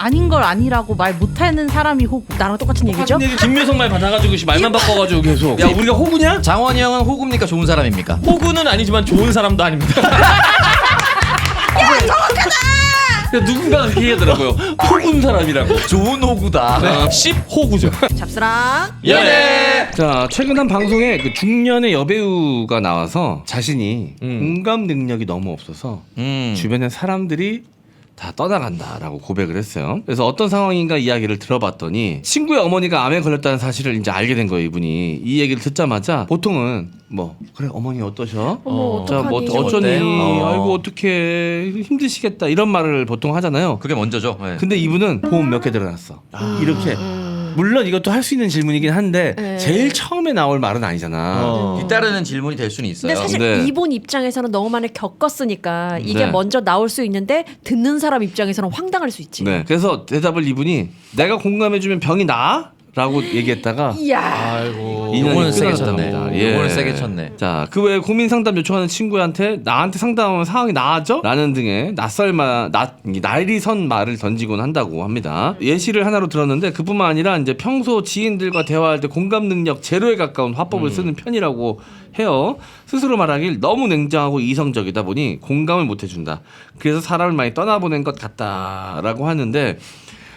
아닌 걸 아니라고 말 못하는 사람이 호구. 나랑 똑같은 얘기죠? 김묘성 말 받아가지고 말만 바꿔가지고 계속. 야 우리가 호구냐? 장원이 형은 호구입니까 좋은 사람입니까? 호구는 아니지만 좋은 사람도 아닙니다. 누군가가 그렇게 얘기하더라고요. 호구인 사람이라고. 좋은 호구다. 네. 10호구죠. 잡스랑 예. 자 최근 한 방송에 그 중년의 여배우가 나와서 자신이 공감 능력이 너무 없어서 주변의 사람들이 다 떠나간다라고 고백을 했어요. 그래서 어떤 상황인가 이야기를 들어봤더니 친구의 어머니가 암에 걸렸다는 사실을 이제 알게 된 거예요. 이분이 이 얘기를 듣자마자 보통은 뭐 그래 어머니 어떠셔? 자, 뭐 어떡하니? 어쩌니? 어때? 아이고 어떡해 힘드시겠다 이런 말을 보통 하잖아요. 그게 먼저죠. 네. 근데 이분은 보험 몇 개 들어놨어. 이렇게. 물론 이것도 할 수 있는 질문이긴 한데 제일 처음에 나올 말은 아니잖아. 뒤따르는 질문이 될 수는 있어요. 근데 사실 네. 이분 입장에서는 너무 많이 겪었으니까 이게 네. 먼저 나올 수 있는데 듣는 사람 입장에서는 황당할 수 있지. 네. 그래서 대답을 이분이 내가 공감해주면 병이 나아? 라고 얘기했다가 이야. 아이고. 요거는 세게 끊어졌답니다. 쳤네. 예. 요거는 세게 쳤네. 자, 그 외에 고민 상담 요청하는 친구한테 나한테 상담하면 상황이 나아져? 라는 등의 날이 선 말을 던지곤 한다고 합니다. 예시를 하나로 들었는데 그뿐만 아니라 이제 평소 지인들과 대화할 때 공감 능력 제로에 가까운 화법을 쓰는 편이라고 해요. 스스로 말하길 너무 냉정하고 이성적이다 보니 공감을 못 해준다. 그래서 사람을 많이 떠나보낸 것 같다라고 하는데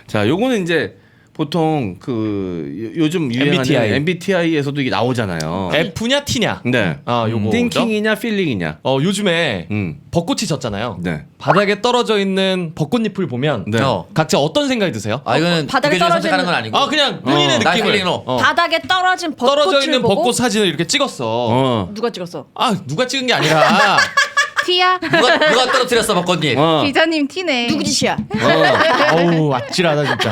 자, 요거는 이제 보통 그 요즘 유행하는 MBTI에서도 이게 나오잖아요. F냐 T냐. 네. 요거. 띵킹이냐 필링이냐. 요즘에 음. 벚꽃이 졌잖아요. 네. 바닥에 떨어져 있는 벚꽃잎을 보면 네. 각자 어떤 생각이 드세요? 이거는 바닥에 두 개 중에 떨어지는- 선택하는 건 아니고. 그냥 본인의 나 느낌을. 필링으로. 바닥에 떨어진 벚꽃을 떨어져 있는 보고 벚꽃 사진을 이렇게 찍었어. 누가 찍었어? 누가 찍은 게 아니라 티야? 누가 떨어뜨렸어 벚꽃잎? 기자님 티네. 누구 짓이야? 어우 아찔하다 진짜.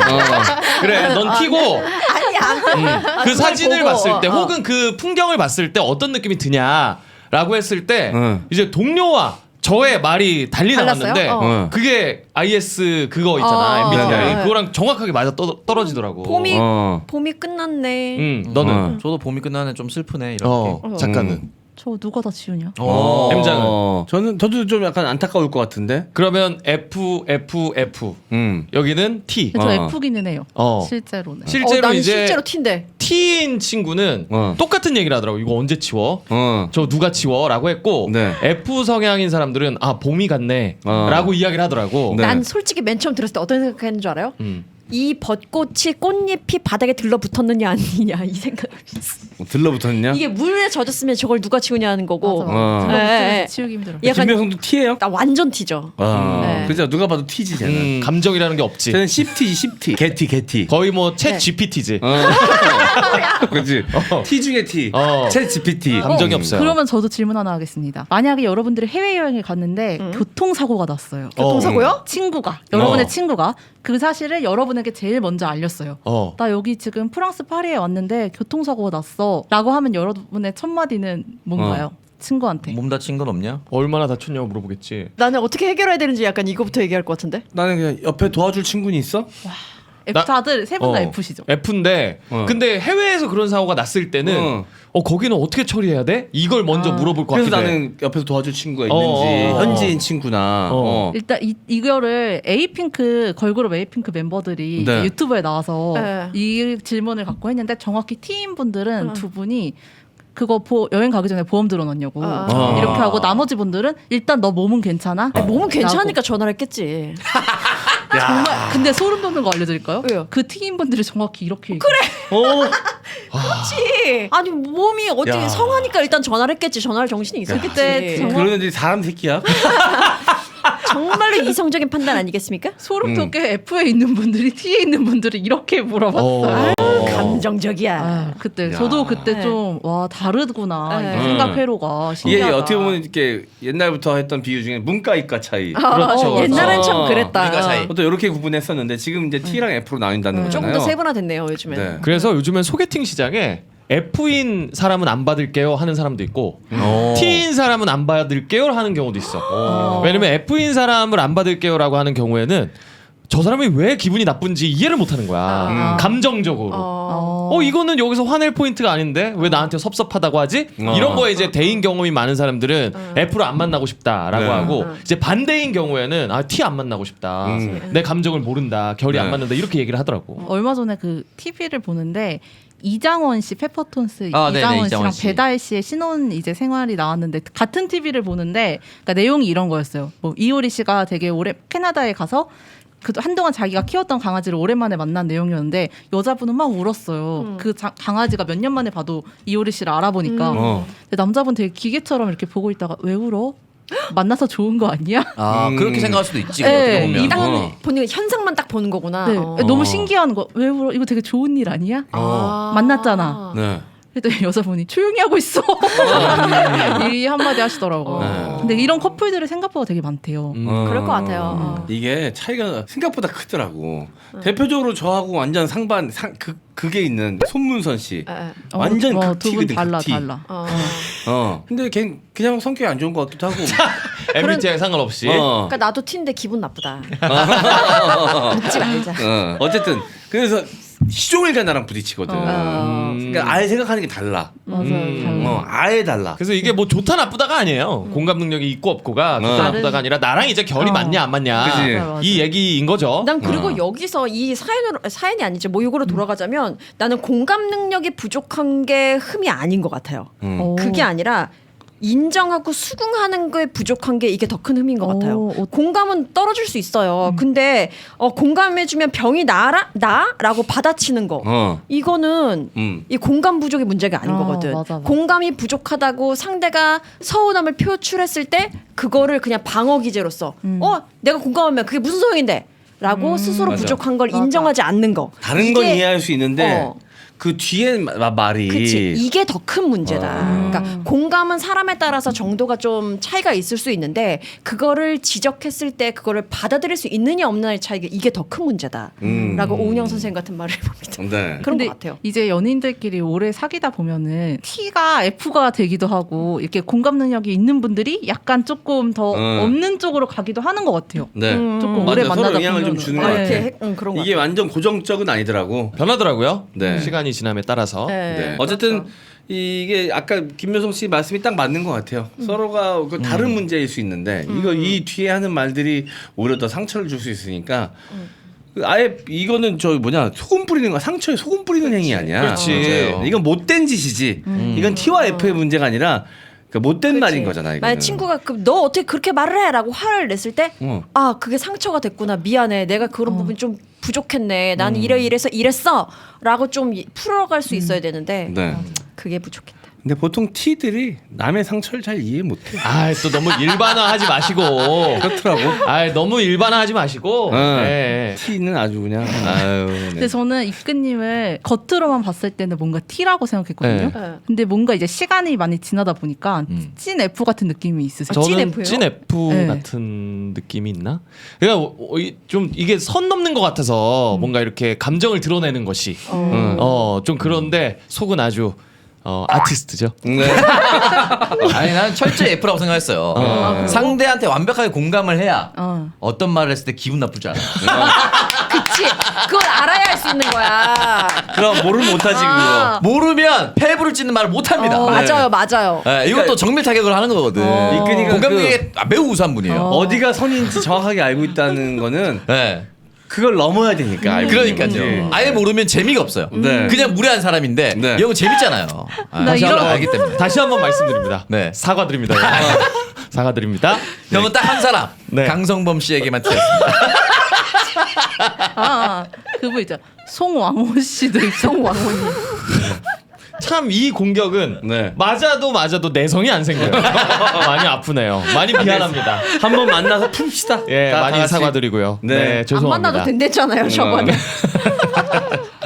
그래 넌 T고 아니야. 그 사진을 보고, 봤을 때 혹은 그 풍경을 봤을 때 어떤 느낌이 드냐라고 했을 때 이제 동료와 저의 말이 달리 달랐어요? 나왔는데 그게 IS 그거 있잖아 MBTI 네. 그거랑 정확하게 맞아 떨어지더라고. 봄이 끝났네. 너는 저도 봄이 끝나네 좀 슬프네 이렇게. 작가는 저 누가 다 지우냐? M장은 저도 좀 약간 안타까울 것 같은데. 그러면 F 여기는 T. 저 F기는 해요. 실제로는. 실제로 난 이제 실제로 T인데. T인 친구는 똑같은 얘기를 하더라고. 이거 언제 치워? 저 누가 치워?라고 했고 네. F 성향인 사람들은 봄이 갔네라고 이야기를 하더라고. 네. 난 솔직히 맨 처음 들었을 때 어떤 생각했는 줄 알아요? 이 벚꽃이 꽃잎이 바닥에 들러붙었느냐 아니냐 이 생각을 했어. 들러붙었냐? 이게 물에 젖었으면 저걸 누가 치우냐는 거고. 맞아. 네. 지우기 힘들어. 약간 김명성도 T예요? 나 완전 T죠. 네. 그죠? 누가 봐도 T지 쟤는. 감정이라는 게 없지. 쟤는 CT지 CT. 개티. 거의 뭐 챗 네. GPT지. 그렇지. T 중에 T. 챗 GPT. 감정이 없어요. 그러면 저도 질문 하나 하겠습니다. 만약에 여러분들이 해외여행을 갔는데 교통사고가 났어요. 교통사고요? 친구가 여러분의 친구가 그 사실을 여러분에게 제일 먼저 알렸어요. 나 여기 지금 프랑스 파리에 왔는데 교통사고가 났어 라고 하면 여러분의 첫 마디는 뭔가요? 친구한테. 몸 다친 건 없냐? 얼마나 다쳤냐고 물어보겠지. 나는 어떻게 해결해야 되는지 약간 이거부터 얘기할 것 같은데. 나는 그냥 옆에 도와줄 친구는 있어? F 다들 세 분 다 F시죠? F인데 근데 해외에서 그런 사고가 났을 때는 거기는 어떻게 처리해야 돼? 이걸 먼저 물어볼 것 그래서 같기도 해. 나는 옆에서 도와줄 친구가 있는지 현지인 친구나 일단 이거를 에이핑크 걸그룹 에이핑크 멤버들이 네. 유튜브에 나와서 네. 이 질문을 갖고 했는데 정확히 T인 분들은 두 분이 그거 여행 가기 전에 보험 들어놓냐고 이렇게 하고 나머지 분들은 일단 너 몸은 괜찮아? 몸은 괜찮으니까 전화를 했겠지. 정말 근데 소름 돋는 거 알려드릴까요? 왜요? 그 T인 분들이 정확히 이렇게 그렇지. 아니 몸이 어떻게 야. 성하니까 일단 전화를 했겠지. 전화할 정신이 있었겠지. 그때 정말 그런 애들이 사람 새끼야? 정말로 이성적인 판단 아니겠습니까? 소름 돋게 F에 있는 분들이 T에 있는 분들이 이렇게 물어봤어요. 감정적이야. 그때 저도 그때 네. 좀 와 다르구나 네. 이 생각 회로가 이게 신기하다. 어떻게 보면 이렇게 옛날부터 했던 비유 중에 문과 이과 차이. 그렇죠. 옛날엔 참 어. 그랬다. 그러니까 차이. 또 이렇게 구분했었는데 지금 이제 T랑 F로 나뉜다는 조금 거잖아요. 더 세분화됐네요 요즘에. 네. 그래서 요즘엔 소개팅 시장에 F인 사람은 안 받을게요 하는 사람도 있고 T인 사람은 안 받을게요 하는 경우도 있어. 왜냐면 F인 사람을 안 받을게요라고 하는 경우에는 저 사람이 왜 기분이 나쁜지 이해를 못 하는 거야. 감정적으로. 이거는 여기서 화낼 포인트가 아닌데 왜 나한테 섭섭하다고 하지? 이런 거에 이제 대인 경험이 많은 사람들은 F로 안 만나고 싶다라고 네. 하고 이제 반대인 경우에는 T 안 만나고 싶다. 내 감정을 모른다. 결이 안 네. 맞는다. 이렇게 얘기를 하더라고. 얼마 전에 그 TV를 보는데 이장원 씨 페퍼톤스 아, 네네, 이장원 이장원 씨랑 씨. 배다혜 씨의 신혼 이제 생활이 나왔는데 같은 TV를 보는데 그러니까 내용이 이런 거였어요. 뭐 이효리 씨가 되게 오래 캐나다에 가서 그 한동안 자기가 키웠던 강아지를 오랜만에 만난 내용이었는데 여자분은 막 울었어요. 그 강아지가 몇 년 만에 봐도 이효리 씨를 알아보니까. 근데 남자분 되게 기계처럼 이렇게 보고 있다가 왜 울어? 만나서 좋은 거 아니야? 그렇게 생각할 수도 있지. 네, 어떻게 보면. 딱 보는 현상만 딱 보는 거구나. 네, 너무 어. 신기한 거. 왜 울어? 이거 되게 좋은 일 아니야? 만났잖아. 네. 그랬더니 여자분이 조용히 하고 있어. 이 한마디 하시더라고. 네. 근데 이런 커플들이 생각보다 되게 많대요. 그럴 것 같아요. 이게 차이가 생각보다 크더라고. 대표적으로 저하고 완전 상반 그게 있는 손문선 씨. 완전 두 분 극티거든, 달라 극티. 달라. 근데 걔 그냥 성격이 안 좋은 것 같기도 하고. MBTI 상관없이. 그러니까 나도 T인데 기분 나쁘다. 묻지 말자. 어쨌든 그래서 시종일관 나랑 부딪히거든. 그러니까 아예 생각하는 게 달라. 맞아요. 달라. 아예 달라. 그래서 이게 뭐 좋다 나쁘다가 아니에요. 공감 능력이 있고 없고가 좋다 다른- 나쁘다가 아니라 나랑 이제 결이 맞냐 안 맞냐 그치. 맞아. 이 얘기인 거죠. 난 그리고 여기서 이 사연이 아니죠. 뭐 이거로 돌아가자면 나는 공감 능력이 부족한 게 흠이 아닌 것 같아요. 그게 아니라 인정하고 수긍하는 거에 부족한 게 이게 더 큰 흠인 것 같아요. 공감은 떨어질 수 있어요. 근데 공감해주면 병이 나라고 받아치는 거. 이거는 이 공감 부족의 문제가 아닌 거거든. 맞아. 공감이 부족하다고 상대가 서운함을 표출했을 때 그거를 그냥 방어 기제로서 내가 공감하면 그게 무슨 소용인데? 라고 스스로 맞아. 부족한 걸 인정하지 않는 거. 다른 건 이게- 이해할 수 있는데 그 뒤에 말이 그치. 이게 더 큰 문제다. 그러니까 공감은 사람에 따라서 정도가 좀 차이가 있을 수 있는데 그거를 지적했을 때 그거를 받아들일 수 있느냐 없느냐의 차이가 이게 더 큰 문제다. 라고 오은영 선생님 같은 말을 해봅니다. 네. 그런 근데 것 같아요. 이제 연인들끼리 오래 사귀다 보면은 T가 F가 되기도 하고 이렇게 공감 능력이 있는 분들이 약간 조금 더 없는 쪽으로 가기도 하는 것 같아요. 네. 조금 맞아. 오래 서로 만나다 영향을 좀 보면은. 주는 것 네. 같아. 이렇게 그런 것 이게 같아요. 완전 고정적은 아니더라고. 변하더라고요. 네. 시간이 지남에 따라서. 네. 어쨌든 이게 아까 김효성 씨 말씀이 딱 맞는 것 같아요. 서로가 그 다른 문제일 수 있는데 이 뒤에 하는 말들이 오히려 더 상처를 줄 수 있으니까 아예 이거는 소금 뿌리는 거 상처에 소금 뿌리는 행위 아니야. 그렇지. 맞아요. 이건 못된 짓이지. 이건 T와 F의 문제가 아니라 그 못된 말인 거잖아. 이거는. 만약 친구가 너 어떻게 그렇게 말을 해라고 화를 냈을 때 그게 상처가 됐구나. 미안해. 내가 그런 부분이 좀 부족했네. 나는 이래서 이랬어라고 좀 풀어갈 수 있어야 되는데 네. 그게 부족했다. 근데 보통 T들이 남의 상처를 잘 이해 못해. 또 너무 일반화하지 마시고. 그렇더라고. 너무 일반화하지 마시고. 네. T는 아주 그냥 아유. 근데 네. 저는 이끈님을 겉으로만 봤을 때는 뭔가 T라고 생각했거든요. 네. 근데 뭔가 이제 시간이 많이 지나다 보니까 찐 F 같은 느낌이 있으세요. 찐 저는 F요? 찐 F 네. 같은 느낌이 있나? 그러니까 좀 이게 선 넘는 것 같아서 뭔가 이렇게 감정을 드러내는 것이 좀 그런데 속은 아주 아티스트죠. 네. 아니 난 철저히 F라고 생각했어요. 상대한테 완벽하게 공감을 해야 어떤 말을 했을 때 기분 나쁘지 않아. 그치. 그걸 알아야 할 수 있는 거야. 그럼 모르면 못하지 그거. 모르면 패부를 찢는 말을 못합니다. 맞아요. 네, 이것도 정밀 타격을 하는 거거든. 이끈이가 공감력이 매우 우수한 분이에요. 어디가 선인지 정확하게 알고 있다는 거는 네. 그걸 넘어야 되니까. 알고 그러니까요. 있는 거지. 아예 모르면 재미가 없어요. 네. 그냥 무례한 사람인데 네. 이거 재밌잖아요. 나 이런 이런- 걸 알기 때문에. 다시 한번 말씀드립니다. 네. 사과드립니다. 사과드립니다. 형은 딱 한 사람 네. 강성범 씨에게만 틀렸습니다. 그분 있죠. 송왕호 씨도 송왕호님. 참 이 공격은 네. 맞아도 내성이 안 생겨요. 많이 아프네요. 많이 미안합니다. 한번 만나서 풉시다. 예, 다 많이 같이. 사과드리고요. 네. 네, 안 죄송합니다. 만나도 된댔잖아요. 저번에.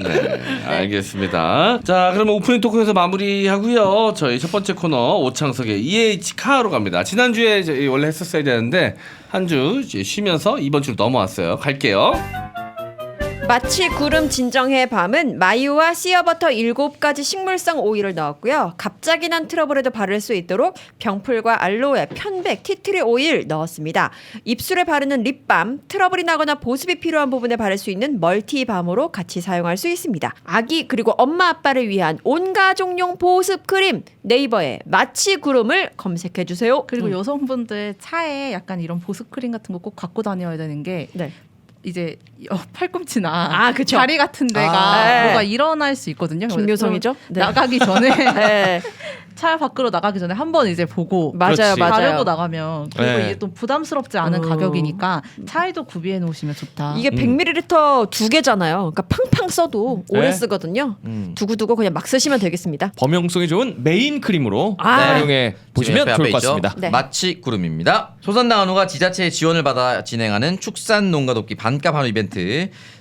네, 알겠습니다. 자, 그러면 오프닝 토크에서 마무리하고요. 저희 첫 번째 코너 오창석의 EH 카로 갑니다. 지난주에 저희 원래 했었어야 되는데 한 주 쉬면서 이번 주로 넘어왔어요. 갈게요. 마치 구름 진정해 밤은 마유와 씨어버터 7가지 식물성 오일을 넣었고요. 갑자기 난 트러블에도 바를 수 있도록 병풀과 알로에, 편백, 티트리 오일 넣었습니다. 입술에 바르는 립밤, 트러블이 나거나 보습이 필요한 부분에 바를 수 있는 멀티밤으로 같이 사용할 수 있습니다. 아기 그리고 엄마 아빠를 위한 온 가족용 보습 크림, 네이버에 마치 구름을 검색해 주세요. 그리고 여성분들 차에 약간 이런 보습 크림 같은 거 꼭 갖고 다녀야 되는 게 네. 이제 팔꿈치나 아, 그쵸. 다리 같은 데가 아, 뭐가 네. 일어날 수 있거든요. 김묘성이죠? 네. 나가기 전에 네. 차 밖으로 나가기 전에 한번 이제 보고 맞아요, 그렇지. 맞아요. 바르고 나가면 그리고 네. 이게 또 부담스럽지 않은 가격이니까 차에도 구비해 놓으시면 좋다. 이게 100ml 2개잖아요. 그러니까 팡팡 써도 오래 네. 쓰거든요. 두고두고 그냥 막 쓰시면 되겠습니다. 범용성이 좋은 메인 크림으로 아. 활용해 보시면 지금 좋을 앞에 것 있죠? 같습니다. 네. 마치 구름입니다. 소선당한우가 지자체의 지원을 받아 진행하는 축산 농가 돕기 반값 한우 이벤트.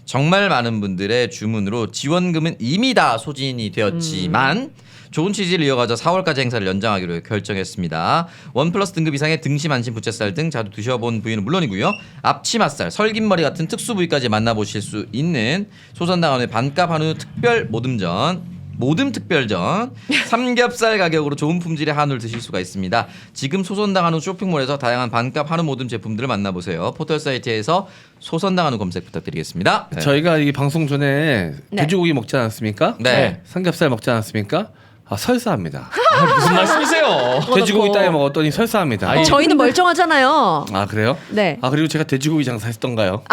정말 많은 분들의 주문으로 지원금은 이미 다 소진이 되었지만 좋은 취지를 이어가자 4월까지 행사를 연장하기로 결정했습니다. 1+ 등급 이상의 등심, 안심, 부채살 등 자주 드셔본 부위는 물론이고요. 앞치맛살, 설김머리 같은 특수 부위까지 만나보실 수 있는 소선당한우의 반값 한우 특별 모듬 특별전 삼겹살 가격으로 좋은 품질의 한우를 드실 수가 있습니다. 지금 소선당 한우 쇼핑몰에서 다양한 반값 한우 모듬 제품들을 만나보세요. 포털 사이트에서 소선당 한우 검색 부탁드리겠습니다. 네. 저희가 이 방송 전에 네. 돼지고기 먹지 않았습니까? 네. 삼겹살 먹지 않았습니까? 설사합니다. 무슨 말씀이세요? 돼지고기 따위 먹었더니 설사합니다. 아니, 저희는 멀쩡하잖아요. 아 그래요? 네. 아 그리고 제가 돼지고기 장사했던가요?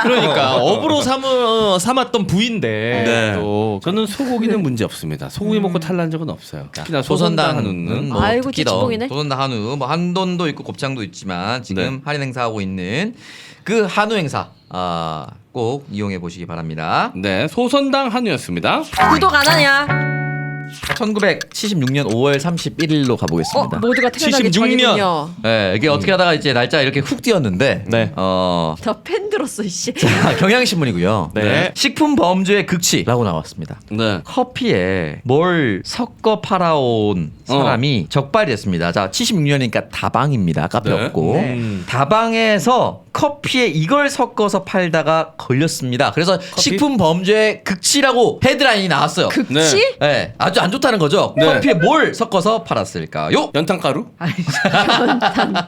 그러니까 업으로 삼았던 부인데 네. 또 저는 소고기는 문제 없습니다. 소고기 먹고 탈난 적은 없어요. 특히나 소선당 소선당 한우는 뭐 아이고, 특히 더 찌찌뽕이네. 소선당 한우 뭐 한돈도 있고 곱창도 있지만 지금 네. 할인 행사하고 있는 그 한우 행사 꼭 이용해 보시기 바랍니다. 네 소선당 한우였습니다. 구독 안 하냐? 1976년 5월 31일로 가보겠습니다. 모두가 태어나기 76년. 전이군요. 네, 이게 어떻게 하다가 이제 날짜 이렇게 훅 뛰었는데 네. 더 팬 들었어 이씨. 경향신문이고요. 네. 식품 범죄의 극치라고 나왔습니다. 네. 커피에 뭘 섞어 팔아온 사람이 적발이 됐습니다. 자, 76년이니까 다방입니다. 카페 네. 없고. 네. 다방에서 커피에 이걸 섞어서 팔다가 걸렸습니다. 그래서 식품 범죄의 극치라고 헤드라인이 나왔어요. 극치? 네, 아주 안 좋다는 거죠. 네. 커피에 뭘 섞어서 팔았을까요? 연탄가루?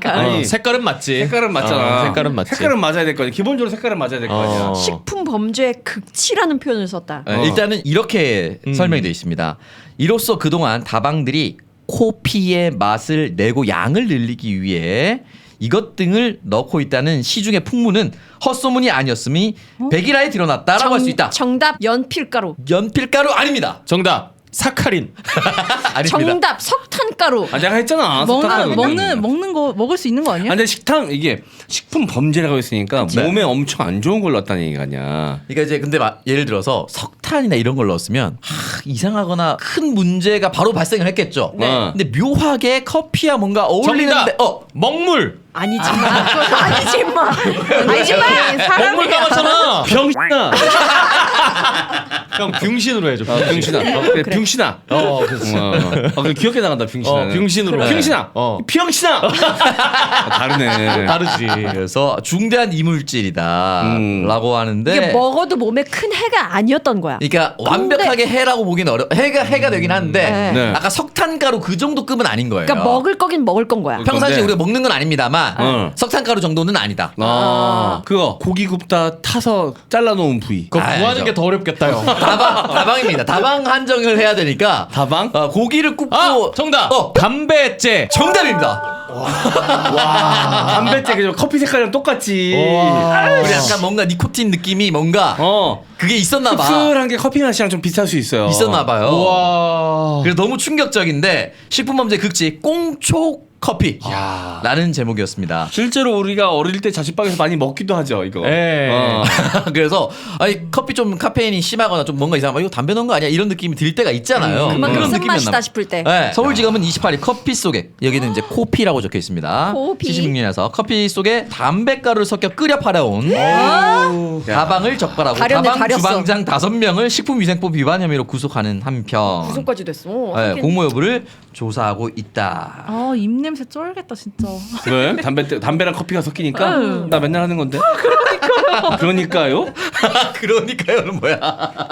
아니, 색깔은 맞지. 색깔은 맞잖아. 색깔은 맞지. 색깔은 맞아야 될 거 아니야. 기본적으로 색깔은 맞아야 될 거 아니야. 식품 범죄의 극치라는 표현을 썼다. 네, 일단은 이렇게 설명되어 있습니다. 이로써 그동안 다방들이 코피의 맛을 내고 양을 늘리기 위해 이것 등을 넣고 있다는 시중의 풍문은 헛소문이 아니었음이 백일하에 드러났다라고 할 수 있다. 정답 연필가루. 연필가루 아닙니다. 정답 사카린. 아닙니다. 정답 석탄가루. 아 내가 했잖아. 석탄가루. 먹는 거 먹을 수 있는 거 아니야? 아, 근데 식탐 이게 식품 범죄라고 했으니까 몸에 엄청 안 좋은 걸 넣었다는 얘기가 아니야. 그러니까 이제 근데 예를 들어서 석탄이나 이런 걸 넣었으면 이상하거나 큰 문제가 바로 발생을 했겠죠. 네. 근데 묘하게 커피와 뭔가 어울리는데 정답 먹물. 아니지만 아니지만 먹물 까봤잖아. 병신아. 형 병신으로 해줘. 병신아. 그래, 병신아. 그렇지. 그래 기억에 나간다 병신아. 병신으로. 해. 병신아. 병신아. 다르네. 다르지. 그래서 중대한 이물질이다라고 하는데 이게 먹어도 몸에 큰 해가 아니었던 거야. 그러니까 완벽하게 해라고 보기는 해가 되긴 한데 네. 아까 석탄가루 그 정도 급은 아닌 거예요. 그러니까 먹을 거긴 먹을 건 거야. 평상시에 건데. 우리가 먹는 건 아닙니다만 석탄가루 정도는 아니다. 그거 고기 굽다 타서 잘라놓은 부위. 그거 구하는 알죠. 게 더 어렵겠다 형. 다방입니다. 다방 한정을 해야 되니까 다방? 고기를 굽고 정답. 어. 담배째. 정답입니다. 담배째 그냥 커피 색깔이랑 똑같지. 우리 약간 뭔가 니코틴 느낌이 뭔가 그게 있었나 봐. 씁쓸한 게 커피 맛이랑 좀 비슷할 수 있어요. 있었나 봐요. 와. 그래서 너무 충격적인데 식품범죄 극치 꽁초 커피 라는 제목이었습니다. 실제로 우리가 어릴 때 자취방에서 많이 먹기도 하죠 이거. 예. 그래서 아니 커피 좀 카페인이 심하거나 좀 뭔가 이상하고 이거 담배 넣은 거 아니야 이런 느낌이 들 때가 있잖아요. 그만큼 그런 쓴맛이다 느낌이었나 싶을 때. 네, 서울지검은 28일 커피 속에 여기는 이제 코피라고 적혀 있습니다. 코피. 76년에서 커피 속에 담배가루를 섞여 끓여 팔아온 다방을 적발하고 가렸네, 다방 가렸어. 주방장 5명을 식품위생법 위반 혐의로 구속하는 한편 무슨까지 됐어? 네, 공모 여부를 조사하고 있다. 입냄새 입냄새 쩔겠다 진짜. 왜? 담배랑 커피가 섞이니까 나 맨날 하는 건데. 그러니까요. 그러니까요는 뭐야?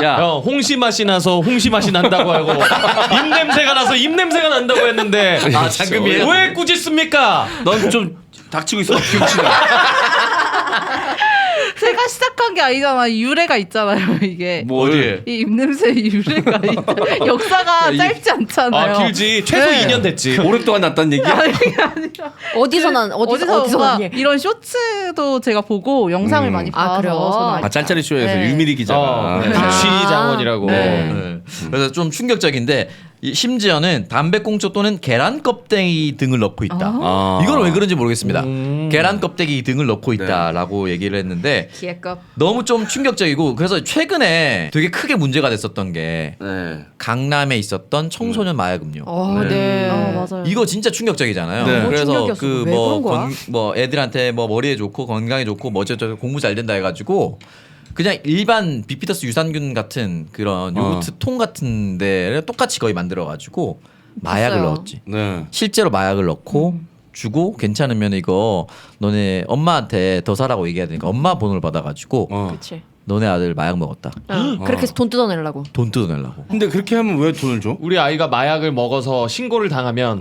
야, 형 홍시 맛이 나서 홍시 맛이 난다고 하고 입냄새가 나서 입냄새가 난다고 했는데 아 잠금이에요? 왜 꾸짖습니까? 넌 좀 닥치고 있어. 병신아. 제가 시작한 게 아니잖아. 유래가 있잖아요. 이게 뭘? 이 입냄새 유래가 역사가 짧지 않잖아요. 아 길지 최소 네. 2년 됐지. 오랫동안 났다는 얘기야? 어디서 난 어디서 뭔가 난 이런 쇼츠도 제가 보고 영상을 많이 아, 봐서 그래요? 저는 알죠. 짤짤이 쇼에서 네. 유미리 기자가. 부취 장원이라고. 네. 네. 그래서 좀 충격적인데 심지어는 담배꽁초 또는 계란 껍데기 등을 넣고 있다. 아. 이건 왜 그런지 모르겠습니다. 계란 껍데기 등을 넣고 있다라고 얘기를 했는데 기획급. 너무 좀 충격적이고 그래서 최근에 되게 크게 문제가 됐었던 게 네. 강남에 있었던 청소년 마약 음료. 네. 맞아요. 이거 진짜 충격적이잖아요. 네. 그래서 충격이었어. 그 왜 뭐 그런 거야? 뭐 애들한테 뭐 머리에 좋고 건강에 좋고 뭐 어쩌고 공부 잘 된다 해가지고 그냥 일반 비피더스 유산균 같은 그런 요거트 통 같은 데를 똑같이 거의 만들어가지고 마약을 봤어요. 넣었지. 네. 실제로 마약을 넣고 주고 괜찮으면 이거 너네 엄마한테 더 사라고 얘기해야 되니까 엄마 번호를 받아가지고 그렇지. 너네 아들 마약 먹었다. 그렇게 해서 돈 뜯어내려고. 돈 뜯어내려고. 근데 그렇게 하면 왜 돈을 줘? 우리 아이가 마약을 먹어서 신고를 당하면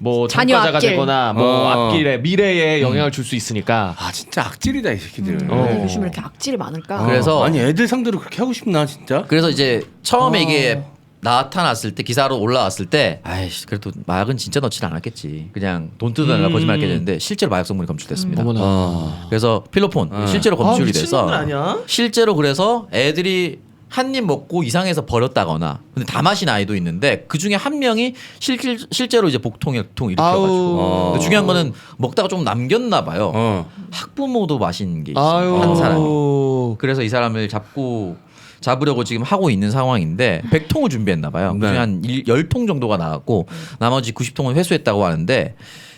뭐 자녀 전과자가 앞길. 되거나 뭐 어. 앞길에 미래에 영향을 줄 수 있으니까 아 진짜 악질이다 이 새끼들. 근데 요즘 이렇게 악질이 많을까? 그래서 아니 애들 상대로 그렇게 하고 싶나 진짜? 그래서 이제 처음에 이게 나타났을 때 기사로 올라왔을 때 아이씨 그래도 마약은 진짜 넣지는 않았겠지 그냥 돈 뜯어내려 거짓말했게 됐는데 실제로 마약 성분이 검출됐습니다. 어머나. 그래서 필로폰 실제로 검출이 돼서 미친놈들 아니야? 실제로 그래서 애들이 한 입 먹고 이상해서 버렸다거나 근데 다 마신 아이도 있는데 그 중에 한 명이 실제로 이제 복통을 일으켜가지고 아우. 근데 중요한 거는 먹다가 좀 남겼나 봐요. 학부모도 마신 게 있어요. 아유. 한 사람이. 그래서 이 사람을 잡으려고 지금 하고 있는 상황인데 100통을 준비했나 봐요. 네. 그중에 한 10통 정도가 나왔고 나머지 90통은 회수했다고 하는데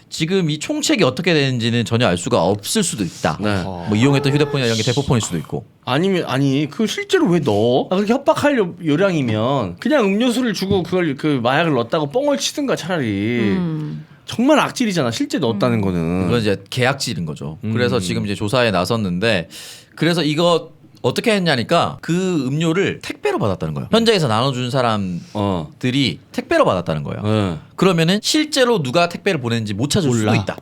지금 이 총책이 어떻게 되는지는 전혀 알 수가 없을 수도 있다. 네. 뭐 이용했던 휴대폰이나 이런 게 대포폰일 수도 있고. 아니 그 실제로 왜 넣어? 아, 그렇게 협박할 요량이면 그냥 음료수를 주고 그걸 그 마약을 넣었다고 뻥을 치든가 차라리. 정말 악질이잖아. 실제 넣었다는 거는. 그건 이제 계약질인 거죠. 그래서 지금 이제 조사에 나섰는데 그래서 이거 어떻게 했냐니까 그 음료를 택배로 받았다는 거예요. 현장에서 나눠준 사람들이 택배로 받았다는 거예요. 네. 그러면은 실제로 누가 택배를 보냈는지 못 찾을 수도 있다.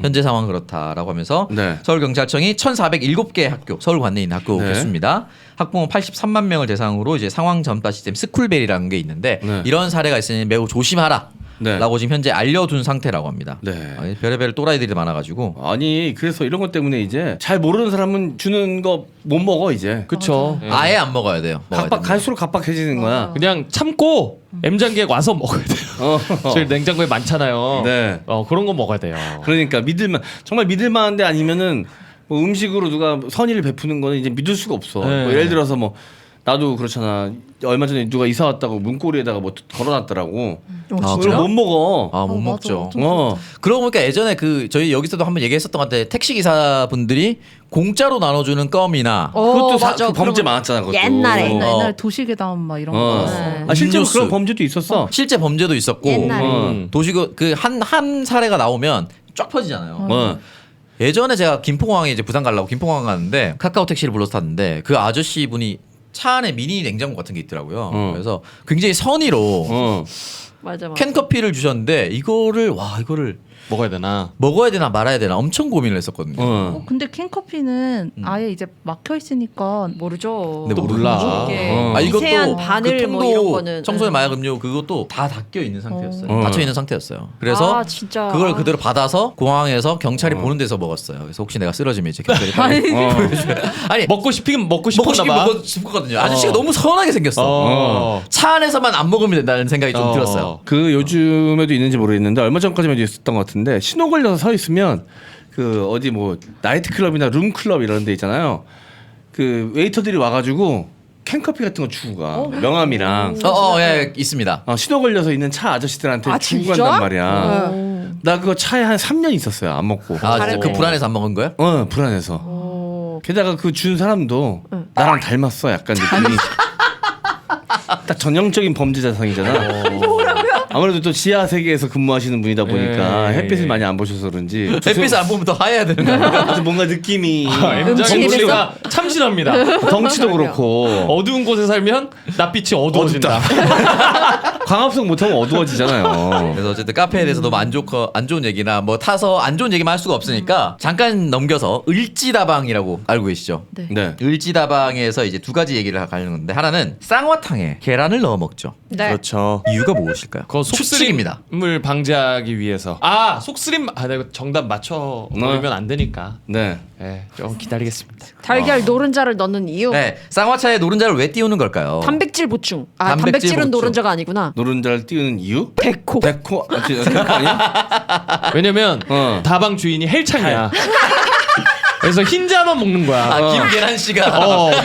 현재 상황 그렇다라고 하면서 네. 서울경찰청이 1,407개 학교, 서울 관내에 있는 학교 네. 개수입니다. 학부모 83만 명을 대상으로 이제 상황 전파 시스템 스쿨벨이라는 게 있는데 네. 이런 사례가 있으니 매우 조심하라. 네. 라고 지금 현재 알려둔 상태라고 합니다. 네. 아니, 별의별 또라이들이 많아가지고 아니 그래서 이런 것 때문에 이제 잘 모르는 사람은 주는 거 못 먹어 이제. 그쵸. 아예 안 먹어야 돼요. 먹어야 됩니다. 갈수록 갑박해지는 거야. 그냥 참고 M장기에 와서 먹어야 돼요. 어. 제일 냉장고에 많잖아요. 네. 그런 거 먹어야 돼요. 그러니까 정말 믿을만한데 아니면은 뭐 음식으로 누가 선의를 베푸는 거는 이제 믿을 수가 없어. 네. 뭐 예를 들어서 뭐 나도 그렇잖아. 얼마 전에 누가 이사 왔다고 문고리에다가 뭐 걸어놨더라고. 아, 그걸 못 먹어. 아, 못 맞아. 먹죠. 어. 그러고 보니까 예전에 저희 여기서도 한번 얘기했었던 것 같아. 택시 기사 분들이 공짜로 나눠주는 껌이나 그것도 맞아. 그 범죄 그런 거 많았잖아. 그것도. 옛날에. 옛날에 도시계담 막 이런 어. 거. 네. 아 실제로 음료수. 그런 범죄도 있었어. 실제 범죄도 있었고 옛날에. 도시고 그 한 사례가 나오면 쫙 퍼지잖아요. 어. 예전에 제가 김포공항에 이제 부산 가려고 김포공항 갔는데 카카오 택시를 불러서 탔는데 그 아저씨 분이 차 안에 미니 냉장고 같은 게 있더라고요. 그래서 굉장히 선의로 어. 맞아. 캔커피를 주셨는데 이거를 먹어야 되나? 먹어야 되나 말아야 되나 엄청 고민을 했었거든요. 어. 근데 캔커피는 아예 이제 막혀 있으니까 모르죠. 근데 또 몰라. 이게 어. 미세한 바늘 그 뭐 통도 이런 거는 청소년 마약 음료 그것도 다 닫혀 있는 상태였어요. 어. 닫혀 있는 상태였어요. 그래서 아, 진짜. 그걸 그대로 받아서 공항에서 경찰이 보는 데서 먹었어요. 그래서 혹시 내가 쓰러지면 이제 경찰이 빨리 아니 먹고 싶으면 먹고 먹고 싶었나 싶긴 봐. 먹고 싶거든요. 아저씨가 너무 선하게 생겼어. 어. 차 안에서만 안 먹으면 된다는 생각이 좀 들었어요. 그 요즘에도 있는지 모르겠는데 얼마 전까지만 있었던 것 같은데 신호 걸려서 서 있으면 그 어디 뭐 나이트 클럽이나 룸 클럽 이런 데 있잖아요. 그 웨이터들이 와가지고 캔커피 같은 거 주고 가. 명함이랑 예, 있습니다. 신호 걸려서 있는 차 아저씨들한테 아, 주고 진짜? 간단 말이야. 나 그거 차에 한 3년 있었어요. 안 먹고. 아, 진짜 잘했네. 그 불안해서 안 먹은 거예요? 불안해서. 게다가 그 준 사람도 나랑 닮았어. 약간 느낌이. 딱 전형적인 범죄자상이잖아. 아무래도 또 지하 세계에서 근무하시는 분이다 보니까 예, 햇빛을 예. 많이 안 보셔서그런지 햇빛을 안 보면 더 하얘야 되는 거야. 아주 뭔가 느낌이 M장인 씨가 참신합니다. 덩치도 그렇고 어두운 곳에 살면 낯빛이 어두워진다. 광합성 못하면 어두워지잖아요. 그래서 어쨌든 카페에 대해서 너무 안 좋은 얘기나 뭐 타서 안 좋은 얘기만 할 수가 없으니까 잠깐 넘겨서 을지다방이라고 알고 계시죠? 네. 네. 을지다방에서 이제 두 가지 얘기를 하려는 건데 하나는 쌍화탕에 계란을 넣어 먹죠. 네. 그렇죠. 이유가 무엇일까요? 그거 추측입니다. 속쓰림을 방지하기 위해서. 아 속쓰림. 아 내가 정답 맞춰 버리면 안 되니까. 네. 네, 좀 기다리겠습니다. 달걀 노른자를 넣는 이유. 네, 쌍화차에 노른자를 왜 띄우는 걸까요? 단백질 보충. 아 단백질 단백질은 보충. 노른자가 아니구나. 노른자를 띄우는 이유? 백호. 백호 아니야? 왜냐면 다방 주인이 헬창이야. 그래서 흰자만 먹는 거야. 아, 김계란 씨가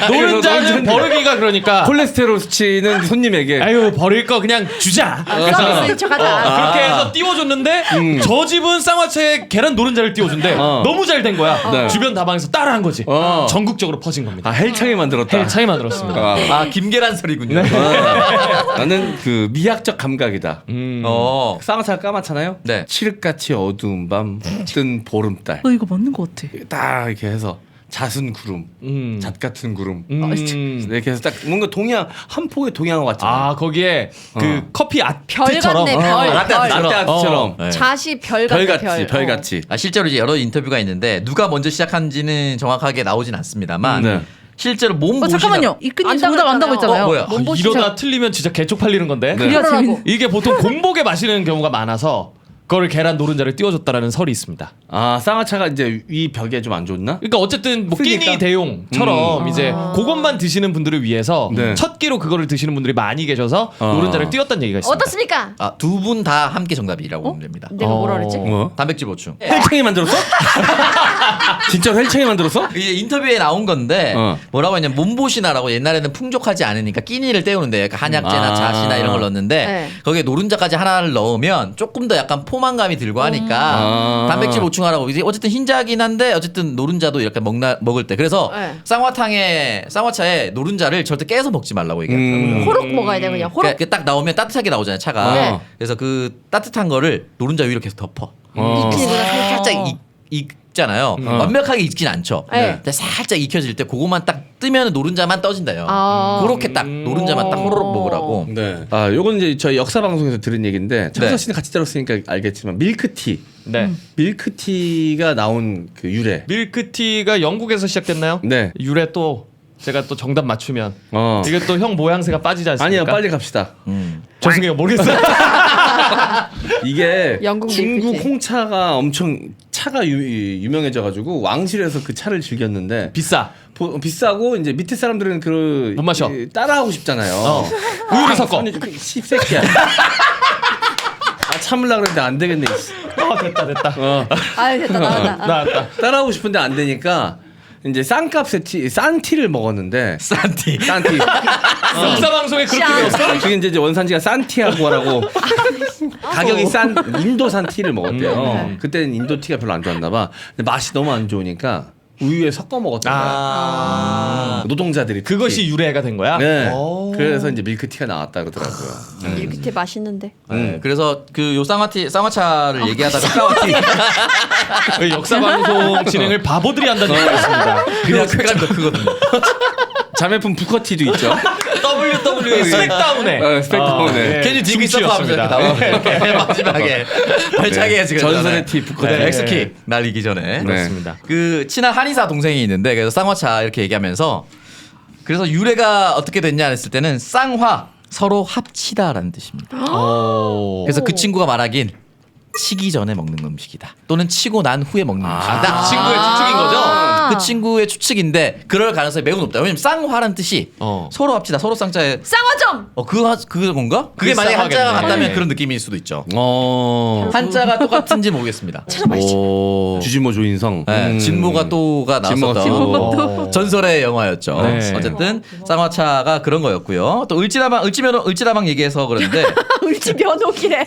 노른자는 버리기가 그러니까. 콜레스테롤 수치는 손님에게 아유 버릴 거 그냥 주자. 서비스인 척하자. 그렇게 해서 띄워줬는데 저 집은 쌍화차에 계란 노른자를 띄워준대. 너무 잘 된 거야. 네. 주변 다방에서 따라한 거지. 어. 전국적으로 퍼진 겁니다. 아 헬창이 만들었다. 헬창이 만들었습니다. 아 김계란 소리군요. 나는 그 미학적 감각이다. 쌍화차가 까맣잖아요. 네. 칠흑같이 어두운 밤, 뜬 보름달. 이거 맞는 것 같아. 딱 이렇게 해서 자순 구름, 잣 같은 구름. 이렇게 해서 딱 뭔가 동양 한 폭의 동양어 같잖아. 아 거기에 그 커피 별 아트처럼. 같네 별. 라떼 아트처럼. 네. 자시 별 같네 별같이, 별. 별같이. 아, 실제로 이제 여러 인터뷰가 있는데 누가 먼저 시작한지는 정확하게 나오진 않습니다만 네. 실제로 몸보신 잠깐만요. 이끈님 안다고 정답 안다고 했잖아요. 했잖아요. 뭐야? 아, 몸보시죠. 이러다 틀리면 진짜 개쪽 팔리는 건데. 네. 그래야 그러라고. 재밌. 이게 보통 공복에 마시는 경우가 많아서 그거를 계란 노른자를 띄워줬다라는 설이 있습니다. 아 쌍화차가 이제 위 벽에 좀 안 좋나? 그러니까 어쨌든 뭐 쓰니까? 끼니 대용처럼 이제 그것만 드시는 분들을 위해서 네. 첫 끼로 그거를 드시는 분들이 많이 계셔서 노른자를 띄웠다는 얘기가 있습니다. 어떻습니까? 아, 두 분 다 함께 정답이라고 보면 됩니다. 내가 뭐라 그랬지? 뭐? 단백질 보충. 헬창이 만들었어? 진짜 헬창이 만들었어? 이게 인터뷰에 나온 건데 뭐라고 했냐면 몸보신하라고 옛날에는 풍족하지 않으니까 끼니를 때우는데 약간 한약재나 아. 자시나 이런 걸 넣었는데 네. 거기에 노른자까지 하나를 넣으면 조금 더 약간 포만감이 들고 하니까 단백질 보충하라고 이제 어쨌든 흰자긴 한데 어쨌든 노른자도 이렇게 먹을 때 그래서 네. 쌍화차에 노른자를 절대 깨서 먹지 말라고 얘기하더라고요. 호록 먹어야 돼 그냥 호록. 그딱 나오면 따뜻하게 나오잖아요 차가. 네. 그래서 그 따뜻한 거를 노른자 위로 계속 덮어. 익히는구나 살짝 익잖아요. 완벽하게 익진 않죠. 네. 근데 살짝 익혀질 때 그거만 딱 뜨면 노른자만 떠진다요. 아. 그렇게 딱 노른자만 딱 호로록 먹으라고. 네. 아 요건 이제 저희 역사 방송에서 들은 얘기인데 네. 청서 씨는 같이 들었으니까 알겠지만 밀크티. 네. 밀크티가 나온 그 유래. 밀크티가 영국에서 시작됐나요? 네. 유래 또 제가 또 정답 맞추면 어. 이게 또 형 모양새가 빠지지 않습니까? 아니요 빨리 갑시다. 죄송해요 모르겠어요. 이게 영국 중국 밀크티. 홍차가 엄청 차가 유명해져가지고 왕실에서 그 차를 즐겼는데 비싸. 비싸고 이제 밑에 사람들은 그 못 마셔. 따라하고 싶잖아요. 우유를 섞어. 아니 그 씹새끼야. 아 참으려 그랬는데 안 되겠네. 됐다. 아유 됐다 나왔다. 나왔다. 따라하고 싶은데 안 되니까 이제 싼값에 싼 티를 먹었는데 싼티. 싼 티. 역사 방송에 그렇게 배웠어? 그게 이제 원산지가 싼 티하고 하라고 가격이 싼 인도산 티를 먹었대요. 그때는 인도 티가 별로 안 좋았나 봐. 근데 맛이 너무 안 좋으니까 우유에 섞어 먹었던 거야. 노동자들이 특히. 그것이 유래가 된 거야? 네. 오. 그래서 이제 밀크티가 나왔다 그러더라고요. 밀크티 맛있는데. 네, 그래서 그 요 쌍화차를 얘기하다가 그 역사 방송 진행을 바보들이 한다는 얘기가 있습니다. 그냥 쾌감이 더 크거든요. 자매품 부커티도 있죠. WWE 스맥다운에 스펙다운에. 괜히 디그 있었고 하면서 이렇게 나오고 이렇게 마지막에 발차기 해서 전설의 티 부커티. 네, 엑스킥 날리기 전에. 그렇습니다. 그 친한 한의사 동생이 있는데 그래서 쌍화차 이렇게 얘기하면서 그래서 유래가 어떻게 됐냐 했을 때는 쌍화 서로 합치다라는 뜻입니다. 그래서 그 친구가 말하긴 치기 전에 먹는 음식이다 또는 치고 난 후에 먹는 음식이다. 친구의 추측인 거죠? 그 친구의 추측인데 그럴 가능성이 매우 높다. 왜냐면 쌍화라는 뜻이 서로 합치다 서로 쌍자에 쌍화점. 그거 건가? 그게 만약에 한자가 쌍화겠네. 같다면 네. 그런 느낌일 수도 있죠. 어. 한자가 똑같은지 모르겠습니다. 오. 주지모 조인성. 네, 진모가 또가 진모가 나왔었던 전설의 영화였죠. 네. 어쨌든 쌍화차가 그런 거였고요. 또 을지다방 얘기해서 그런데 울지 면옥이래.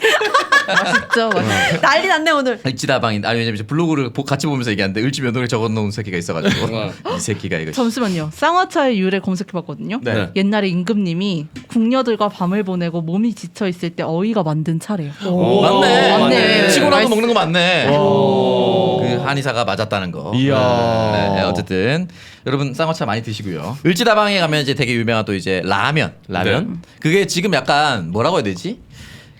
맛있죠. 맛있죠. 난리 났네 오늘. 을지다방인 아니 왜냐면 이제 블로그를 같이 보면서 얘기하는데 을지면도를 적어놓은 새끼가 있어. 있어가지고 이 새끼가 이거. 잠시만요. 쌍화차의 유래 검색해봤거든요. 네. 옛날에 임금님이 궁녀들과 밤을 보내고 몸이 지쳐 있을 때 어이가 만든 차래요. 맞네. 맞네. 치고라도 맛있- 먹는 거 맞네. 그 한의사가 맞았다는 거. 이야. 네, 어쨌든 여러분 쌍화차 많이 드시고요. 을지다방에 가면 이제 되게 유명한 또 이제 라면. 그게 지금 약간 뭐라고 해야 되지?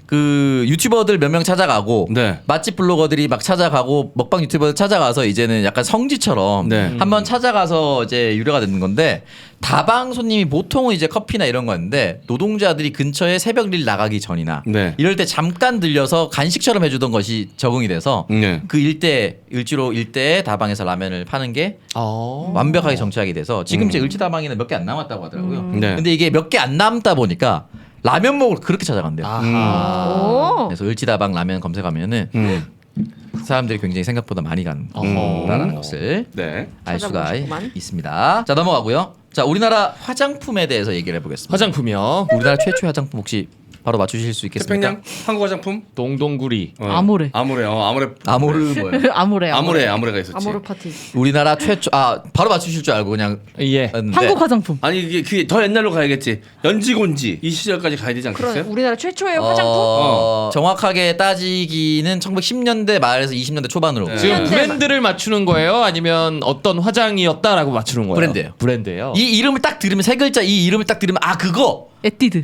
그 유튜버들 몇 명 찾아가고 네. 맛집 블로거들이 막 찾아가고 먹방 유튜버들 찾아가서 이제는 약간 성지처럼 네. 한번 찾아가서 이제 유래가 되는 건데 다방 손님이 보통은 이제 커피나 이런 거였는데 노동자들이 근처에 새벽 일 나가기 전이나 네. 이럴 때 잠깐 들려서 간식처럼 해주던 것이 적응이 돼서 네. 그 일대 을지로 일대에 다방에서 라면을 파는 게 완벽하게 정착이 돼서 지금 이제 을지다방에는 몇 개 안 남았다고 하더라고요. 네. 근데 이게 몇 개 안 남다 보니까 라면 먹으러 그렇게 찾아간대요. 오. 그래서 을지다방 라면 검색하면은 사람들이 굉장히 생각보다 많이 간다라는 것을 네. 알 수가 찾아보고 싶구만. 있습니다. 자 넘어가고요. 자 우리나라 화장품에 대해서 얘기를 해보겠습니다. 화장품이요. 우리나라 최초의 화장품 혹시 바로 맞추실 수 있겠습니까? 태평양 한국 화장품 동동구리. 아모레. 아모레 아모르 뭐예요? 아모레가 있었지. 아모르 파티. 우리나라 최초 바로 맞추실 줄 알고 그냥 예. 했는데 한국 화장품. 아니 이게 그게 더 옛날로 가야겠지. 연지곤지 이 시절까지 가야 되지 그런 않겠어요? 우리나라 최초의 화장품. 정확하게 따지기는 1910년대 말에서 20년대 초반으로 네. 지금 네. 브랜드를 맞추는 거예요? 아니면 어떤 화장이었다라고 맞추는 거예요? 브랜드예요. 브랜드예요. 이 이름을 딱 들으면 세 글자 이 이름을 딱 들으면 아 그거 에뛰드.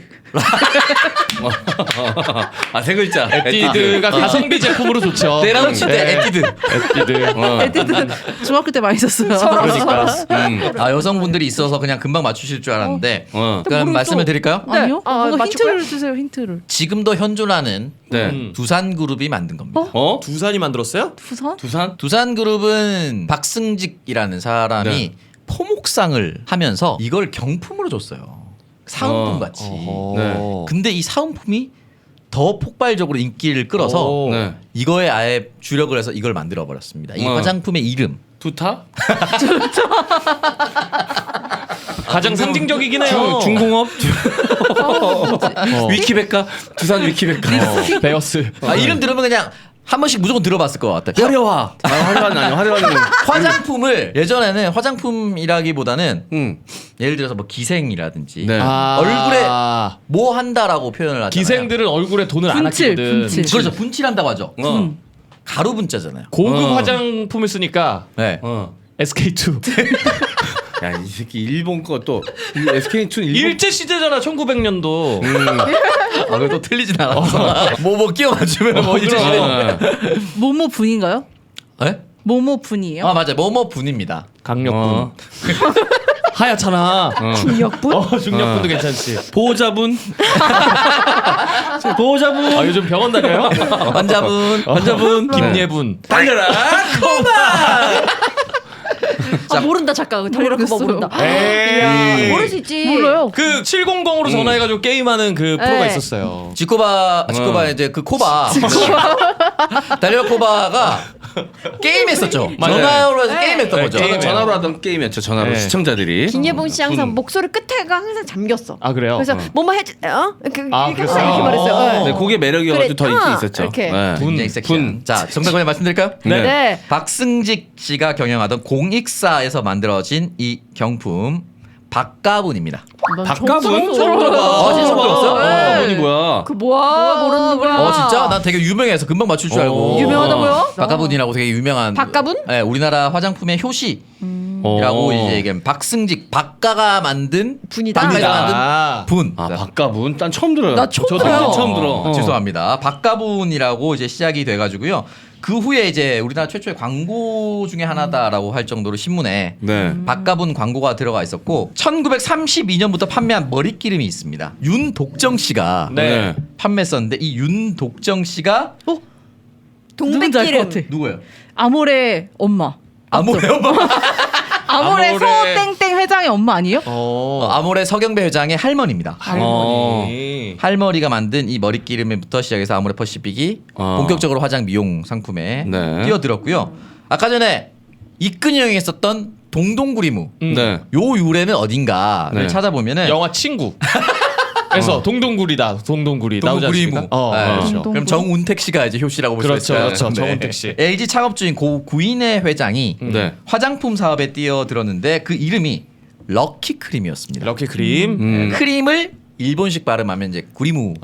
아 세 글자. 에뛰드가 가성비 제품으로 좋죠. 내라놓칠 때 에뛰드. 에뛰드. 에뛰드 중학교 때 많이 썼어요. 그러니까. 아 여성분들이 있어서 그냥 금방 맞추실 줄 알았는데 어. 그럼 말씀을 드릴까요? 네. 아니요? 뭔가 맞출까요? 힌트를 주세요. 힌트를. 지금도 현존하는 네. 두산그룹이 만든 겁니다. 어? 두산이 만들었어요? 부산? 두산? 두산그룹은 박승직이라는 사람이 네. 포목상을 하면서 이걸 경품으로 줬어요. 사은품 같이. 네. 근데 이 사은품이 더 폭발적으로 인기를 끌어서 오. 네. 이거에 아예 주력을 해서 이걸 만들어 버렸습니다. 이 화장품의 이름. 두타? 가장 상징적이긴 해요. 중공업? 위키백과? 두산 위키백과. 베어스. 이름 들으면 그냥 한 번씩 무조건 들어봤을 것 같아. 화려화. 아, 화려한 아니요. 화려한. 화장품을 예전에는 화장품이라기보다는 응. 예를 들어서 뭐 기생이라든지 네. 얼굴에 뭐 한다라고 표현을 하잖아요. 기생들은 얼굴에 돈을 안 분칠, 아끼거든. 분칠. 그렇죠. 분칠한다고 하죠. 어. 가루 분자잖아요. 고급 어. 화장품을 쓰니까 네. 어. SK2. 야, 이 새끼 일본 거 또 SK2는 일본 일제 시대잖아. 1900년도. 아, 그래도 틀리진 않았어. 뭐 끼워 맞추면 뭐 이제 어. 모모 분인가요? 네? 모모 분이에요? 아 맞아요. 뭐뭐 분입니다. 강력분. 어. 하얗잖아. 중력분. 중력분도 괜찮지. 보호자분? 보호자분? 아 요즘 병원 다녀요? 환자분. 환자분 김예분. 달려라 아 모른다 잠깐. 달려라 그거 모르겠어요. 모른다. 에이. 모를 수 있지. 몰라요. 그 700으로 전화해가지고 게임하는 그 프로가 네. 있었어요. 지코바 이제 그 코바. 달려 코바가 게임했었죠. 맞아요. 전화로 해서 게임했던 네, 거죠. 게임. 전화로 하던 게임이었죠. 전화로 네. 시청자들이. 김예봉 씨 항상 목소리 끝에가 항상 잠겼어. 아 그래요? 그래서 뭐뭐 해주 아, 이렇게 그랬어요? 이렇게 말했어요. 네, 그게 매력이어가지고 더 그래, 인기 아, 있었죠. 이렇게. 네. 굉장히 섹시한. 자 정답 그냥 말씀드릴까요? 네. 네. 박승직 씨가 경영하던 공익사에서 만들어진 이 경품 박가분입니다. 박가분? 처음 처음 들어봐. 들어봐. 진짜 처음 들었어요? 박가분이 뭐야? 그 뭐야 모르는 거야. 진짜? 난 되게 유명해서 금방 맞출 줄 알고. 유명하다고요? 박가분이라고 되게 유명한. 박가분? 네, 우리나라 화장품의 효시라고 이제 얘기하면 박승직 박가가 만든 분이다. 박가가 만든 아. 분. 아, 박가분? 난 처음 들어요. 나 처음 저도 들어요. 처음 들어. 죄송합니다. 박가분이라고 이제 시작이 돼가지고요. 그 후에 이제 우리나라 최초의 광고 중에 하나다라고 할 정도로 신문에 네. 박가분 광고가 들어가 있었고 1932년부터 판매한 머리기름이 있습니다. 윤독정 씨가 네. 판매했었는데 이 윤독정 씨가 누군지 알 것 동백기름. 같아. 누구예요? 아모레 엄마. 아모레 아모레 아모레. 서땡땡 회장의 엄마 아니에요? 아모레 서경배 회장의 할머니입니다. 할머니. 할머니가 만든 이 머리기름부터 시작해서 아모레 퍼시픽이 본격적으로 화장 미용 상품에 네. 뛰어들었고요. 아까 전에 이끈이 형이 했었던 동동구리무 네. 요 유래는 어딘가를 네. 찾아보면은 영화 친구. 그래서 동동구리다. 동동구리 나오지 않습니까? 동구리무. 네. 그렇죠. 동동- 그럼 정운택 씨가 이제 효씨라고 볼 수 그렇죠, 있어요. 그렇죠. 정운택 씨. LG 창업주인 고 구인혜 회장이 네. 화장품 사업에 뛰어들었는데 그 이름이 럭키 크림이었습니다. 럭키 크림. 크림을 일본식 발음하면 이제 구리무.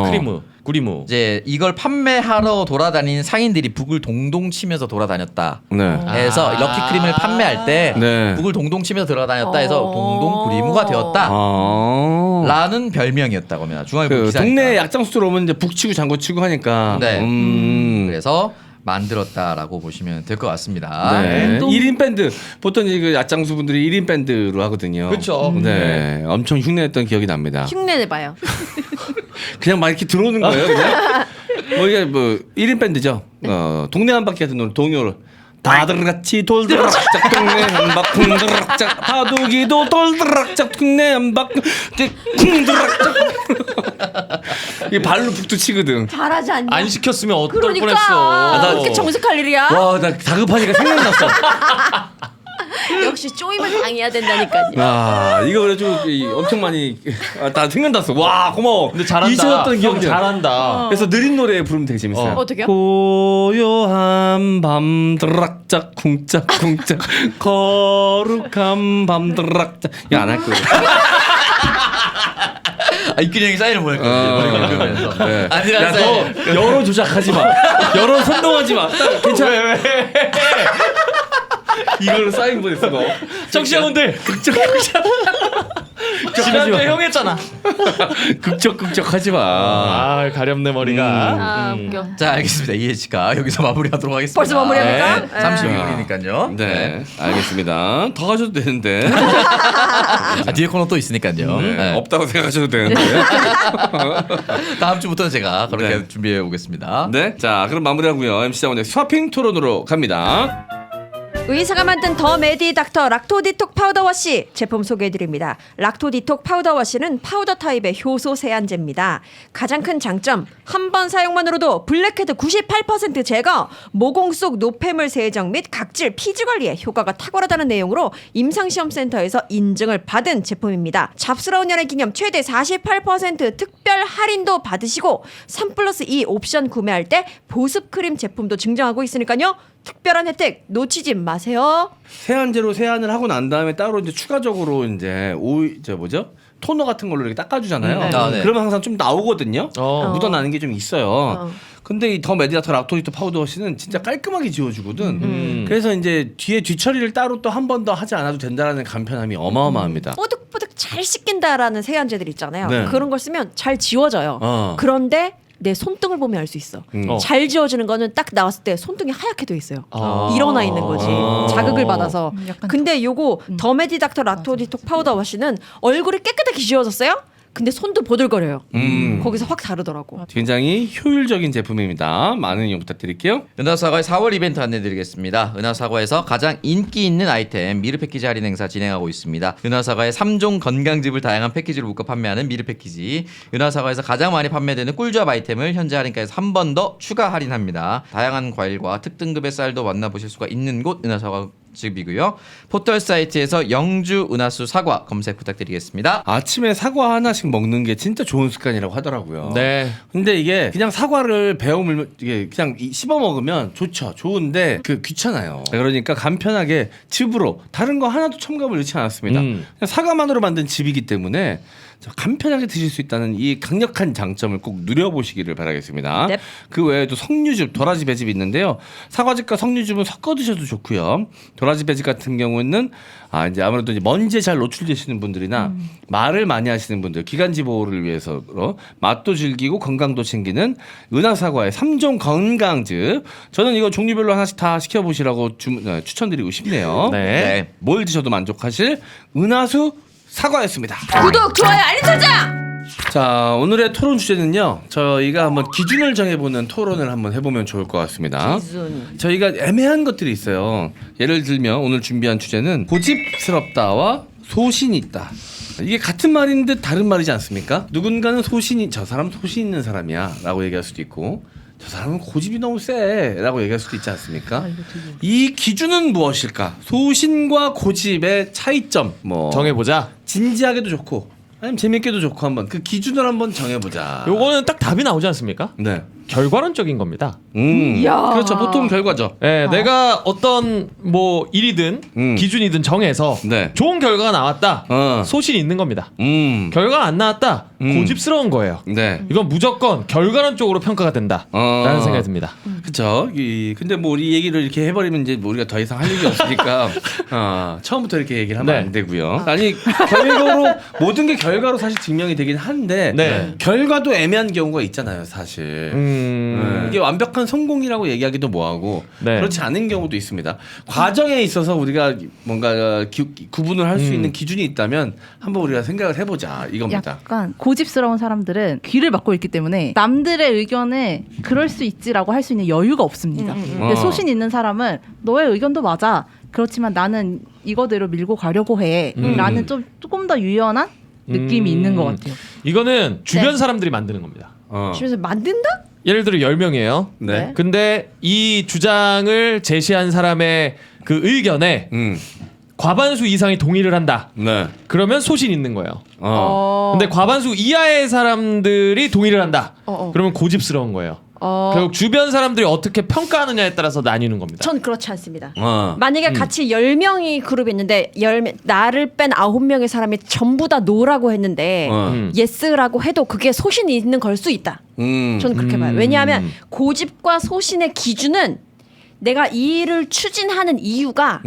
크리무. 구리무. 이제 이걸 판매하러 돌아다니는 상인들이 북을 동동 치면서 돌아다녔다. 네. 해서 럭키 크림을 판매할 때 네. 북을 동동 치면서 돌아다녔다 해서 동동 구리무가 되었다. 아. 라는 별명이었다고 합니다. 중앙일보 그 기사니까. 동네 약장수들 오면 이제 북치고 장구치고 하니까. 네. 그래서 만들었다라고 보시면 될 것 같습니다. 네. 1인 밴드. 보통 그 약장수 분들이 1인 밴드로 하거든요. 그렇죠. 네. 엄청 흉내냈던 기억이 납니다. 흉내 내봐요. 그냥 막 이렇게 들어오는 거예요, 그냥. 뭐 이게 뭐 1인 밴드죠. 동네 한 바퀴 같은 노래 동요를 다들 같이 돌드락짝 동네 한 바퀴 쿵드락짝 바둑이도 돌드락짝 동네 한 바퀴 쿵드락짝 이 발로 북도 치거든. 잘하지 않냐? 안 시켰으면 어떨 그러니까 뻔했어. 나 그렇게 정색할 일이야? 와, 나 다급하니까 생각났어. 역시 쪼임을 당해야 된다니까요. 아, 이거 그래가지고 엄청 많이 다 생각났어. 와, 고마워. 근데 잘한다. 잊었던 형 기억이 잘한다. 그래서 느린 노래 부르면 되게 재밌어요. 어떻게요? 고요한 밤 드락짝 쿵짝쿵짝 거룩한 밤 드락짝 이거 안 할 거예요. 이근이 형이 사인을 보냈거든요. 네. 아니라 야, 너 여론 조작하지 마. 여론 선동하지 마. 딱 괜찮아. 왜? 이걸로 사인 보냈어 너. 청취자분들 극적 지난주에 형 했잖아. 극적 하지 마. 아 가렵네 머리가. 아 웃겨. 자 알겠습니다. 이해치가 여기서 마무리하도록 하겠습니다. 벌써 마무리합니까? 네. 32분이니까요. 네, 알겠습니다. 더 가셔도 되는데. 뒤에 코너 또 있으니까요. 네, 네. 없다고 생각하셔도 되는데. 다음 주부터는 제가 그렇게 네. 준비해 오겠습니다. 네, 자 그럼 마무리하고요. MC 장원의 스와핑 토론으로 갑니다. 의사가 만든 더 메디 닥터 락토디톡 파우더 워시 제품 소개해드립니다. 락토디톡 파우더 워시는 파우더 타입의 효소 세안제입니다. 가장 큰 장점, 한 번 사용만으로도 블랙헤드 98% 제거, 모공 속 노폐물 세정 및 각질, 피지 관리에 효과가 탁월하다는 내용으로 임상시험센터에서 인증을 받은 제품입니다. 잡스러운 연애 기념 최대 48% 특별 할인도 받으시고 3+2 옵션 구매할 때 보습 크림 제품도 증정하고 있으니까요. 특별한 혜택 놓치지 마세요. 세안제로 세안을 하고 난 다음에 따로 이제 추가적으로 이제 토너 같은 걸로 이렇게 닦아주잖아요. 아, 네. 그러면 항상 좀 나오거든요. 묻어나는 게 좀 있어요. 근데 이 더 메디아터 락토디토 파우더 워시는 진짜 깔끔하게 지워주거든. 그래서 이제 뒤처리를 따로 또 한 번 더 하지 않아도 된다라는 간편함이 어마어마합니다. 뽀득뽀득 잘 씻긴다라는 세안제들 있잖아요. 네. 그런 걸 쓰면 잘 지워져요. 그런데 내 손등을 보면 알 수 있어. 잘 지워지는 거는 딱 나왔을 때 손등이 하얗게 돼 있어요. 일어나 있는 거지. 자극을 받아서. 약간 근데 요거 더메디 닥터 락토디톡 파우더 워시는 얼굴이 깨끗하게 지워졌어요. 근데 손도 보들거려요. 거기서 확 다르더라고. 굉장히 효율적인 제품입니다. 많은 이용 부탁드릴게요. 은하사과의 4월 이벤트 안내드리겠습니다. 은하사과에서 가장 인기 있는 아이템 미르 패키지 할인 행사 진행하고 있습니다. 은하사과의 3종 건강즙을 다양한 패키지로 묶어 판매하는 미르 패키지. 은하사과에서 가장 많이 판매되는 꿀조합 아이템을 현재 할인가에서 한 번 더 추가 할인합니다. 다양한 과일과 특등급의 쌀도 만나보실 수가 있는 곳 은하사과 즙이고요. 포털 사이트에서 영주 은하수 사과 검색 부탁드리겠습니다. 아침에 사과 하나씩 먹는 게 진짜 좋은 습관이라고 하더라고요. 네. 근데 이게 그냥 사과를 베어 물면 이게 그냥 씹어 먹으면 좋죠. 좋은데 귀찮아요. 그러니까 간편하게 즙으로 다른 거 하나도 첨가물 넣지 않았습니다. 그냥 사과만으로 만든 즙이기 때문에 간편하게 드실 수 있다는 이 강력한 장점을 꼭 누려보시기를 바라겠습니다. 넵. 그 외에도 석류즙, 도라지 배즙이 있는데요. 사과즙과 석류즙은 섞어 드셔도 좋고요. 도라지 배즙 같은 경우는 이제 아무래도 이제 먼지에 잘 노출되시는 분들이나 말을 많이 하시는 분들, 기관지 보호를 위해서로 맛도 즐기고 건강도 챙기는 은하사과의 3종 건강즙. 저는 이거 종류별로 하나씩 다 시켜보시라고 추천드리고 싶네요. 네. 뭘 드셔도 만족하실 은하수 사과였습니다. 구독, 좋아요, 알림 설정! 자, 오늘의 토론 주제는요. 저희가 한번 기준을 정해보는 토론을 한번 해보면 좋을 것 같습니다. 저희가 애매한 것들이 있어요. 예를 들면 오늘 준비한 주제는 고집스럽다와 소신이 있다. 이게 같은 말인 듯 다른 말이지 않습니까? 누군가는 저 사람 소신 있는 사람이야 라고 얘기할 수도 있고, 저 사람은 고집이 너무 세 라고 얘기할 수도 있지 않습니까? 이 기준은 무엇일까? 소신과 고집의 차이점, 정해보자. 진지하게도 좋고 아니면 재밌게도 좋고 한번 그 기준을 한번 정해보자. 요거는 딱 답이 나오지 않습니까? 네. 결과론적인 겁니다. 이야. 그렇죠. 보통 결과죠. 예, 내가 어떤 뭐 일이든 기준이든 정해서 네. 좋은 결과가 나왔다. 소신이 있는 겁니다. 결과가 안 나왔다. 고집스러운 거예요. 네. 이건 무조건 결과론적으로 평가가 된다라는 생각이 듭니다. 그렇죠. 근데 뭐 우리 얘기를 이렇게 해버리면 이제 뭐 우리가 더 이상 할 얘기 없으니까 처음부터 이렇게 얘기를 하면 네. 안 되고요. 아니 결과로 모든 게 결과로 사실 증명이 되긴 한데 네. 결과도 애매한 경우가 있잖아요, 사실. 이게 완벽한 성공이라고 얘기하기도 뭐하고 네. 그렇지 않은 경우도 있습니다. 과정에 있어서 우리가 뭔가 구분을 할 수 있는 기준이 있다면 한번 우리가 생각을 해보자 이겁니다. 약간 고집스러운 사람들은 귀를 막고 있기 때문에 남들의 의견에 그럴 수 있지라고 할 수 있는 여유가 없습니다. 근데 소신 있는 사람은 너의 의견도 맞아. 그렇지만 나는 이거대로 밀고 가려고 해. 라는 좀 조금 더 유연한 느낌이 있는 것 같아요. 이거는 주변 사람들이 만드는 겁니다. 집에서 만든다? 예를 들어 10명이에요. 네. 근데 이 주장을 제시한 사람의 그 의견에 과반수 이상이 동의를 한다. 네. 그러면 소신 있는 거예요. 어. 근데 과반수 이하의 사람들이 동의를 한다. 그러면 고집스러운 거예요. 결국 주변 사람들이 어떻게 평가하느냐에 따라서 나뉘는 겁니다. 전 그렇지 않습니다. 어. 만약에 같이 10명이 그룹이 있는데 나를 뺀 9명의 사람이 전부 다 노라고 했는데 예스라고 해도 그게 소신이 있는 걸 수 있다. 저는 그렇게 봐요. 왜냐하면 고집과 소신의 기준은 내가 이 일을 추진하는 이유가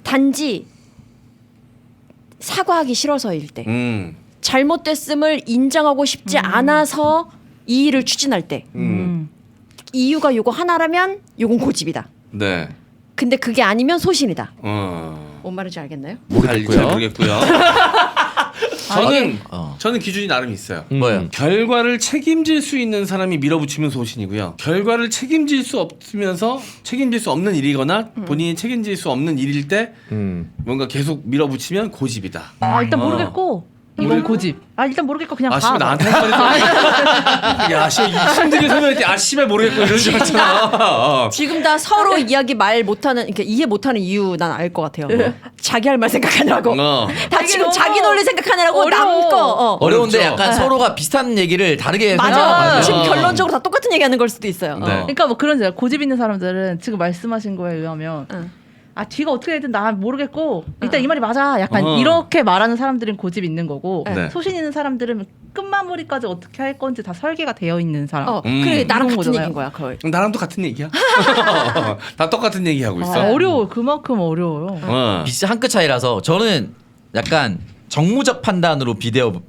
단지 사과하기 싫어서일 때, 잘못됐음을 인정하고 싶지 않아서 이 일을 추진할 때, 이유가 요거 하나라면 요건 고집이다. 네. 근데 그게 아니면 소신이다. 뭔 말인지 알겠나요? 잘 모르겠고요. 저는 기준이 나름 있어요. 뭐요? 결과를 책임질 수 있는 사람이 밀어붙이면 소신이고요. 결과를 책임질 수 없는 일이거나 본인이 책임질 수 없는 일일 때 뭔가 계속 밀어붙이면 고집이다. 일단 모르겠고 이건 고집. 일단 모르겠고 그냥 봐. 씨발 나한테 한 말이 야, 씨발 힘들게 설명할 때 씨발 모르겠고 이런 줄 알았잖아. 지금 다 서로 이야기 말 못하는, 이렇게 이해 못하는 이유 난 알 것 같아요. 자기 할 말 생각하느라고. 다 지금 너무 자기 논리 생각하느라고 어려워. 남 거. 어려운데 어렵죠. 약간 서로가 비슷한 얘기를 다르게 맞아. 생각하는 지금 거죠. 결론적으로 다 똑같은 얘기하는 걸 수도 있어요. 네. 그러니까 뭐 그런 데 고집 있는 사람들은 지금 말씀하신 거에 의하면 뒤가 어떻게 되든 나 모르겠고 일단 이 말이 맞아. 약간 이렇게 말하는 사람들은 고집 있는 거고 네. 소신 있는 사람들은 끝마무리까지 어떻게 할 건지 다 설계가 되어 있는 사람. 그래 나랑 이런 같은 거잖아요. 얘기인 거야, 거의. 나랑도 같은 얘기야. 다 똑같은 얘기 하고 있어. 어려워요. 그만큼 어려워요. 한 끗 차이라서 저는 약간 정무적 판단으로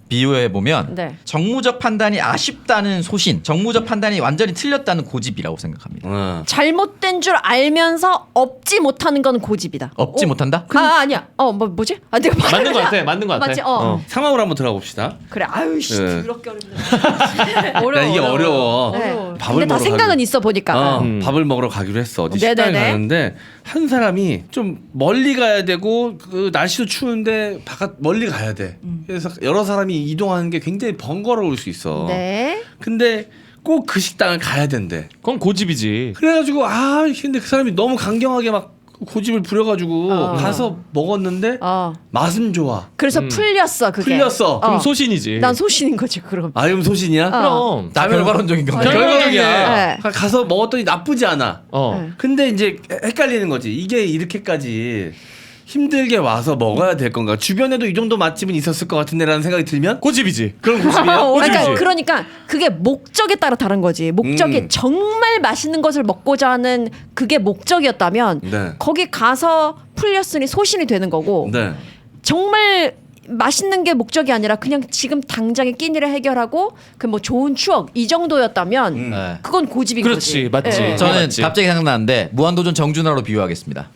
비유해 보면 네. 정무적 판단이 아쉽다는 소신, 정무적 판단이 완전히 틀렸다는 고집이라고 생각합니다. 잘못된 줄 알면서 업지 못하는 건 고집이다. 없지 못한다? 아니야. 뭐지? 내가 맞는 것 같아. 맞는 것 같아. 맞지? 상황으로 한번 들어가 봅시다. 그래. 아유 씨, 네. 더럽게 어렵네. 야, 이게 어려워. 네. 밥을 근데 다 먹으러 생각은 가기로- 있어 보니까. 밥을 먹으러 가기로 했어. 어디 식당에 네네네. 가는데 한 사람이 좀 멀리 가야 되고 그 날씨도 추운데 멀리 가야 돼. 그래서 여러 사람이 이동하는 게 굉장히 번거로울 수 있어. 네. 근데 꼭 그 식당을 가야 된대. 그건 고집이지. 그래가지고 근데 그 사람이 너무 강경하게 막 고집을 부려가지고 가서 먹었는데 맛은 좋아. 그래서 풀렸어 그게. 풀렸어. 그럼 소신이지. 난 소신인 거지 그럼. 그럼 소신이야? 그럼. 다 결과론적인 겁니다. 결과적이야. 네. 가서 먹었더니 나쁘지 않아. 네. 근데 이제 헷갈리는 거지. 이게 이렇게까지 힘들게 와서 먹어야 될 건가? 주변에도 이 정도 맛집은 있었을 것 같은데라는 생각이 들면 고집이지. 그럼 고집이야? 그러니까 그게 목적에 따라 다른 거지. 목적이 정말 맛있는 것을 먹고자 하는 그게 목적이었다면 네. 거기 가서 풀렸으니 소신이 되는 거고 네. 정말 맛있는 게 목적이 아니라 그냥 지금 당장의 끼니를 해결하고 그 뭐 좋은 추억 이 정도였다면 네. 그건 고집인 그렇지, 거지. 맞지. 예. 저는 맞지. 갑자기 생각나는데 무한도전 정준하로 비유하겠습니다.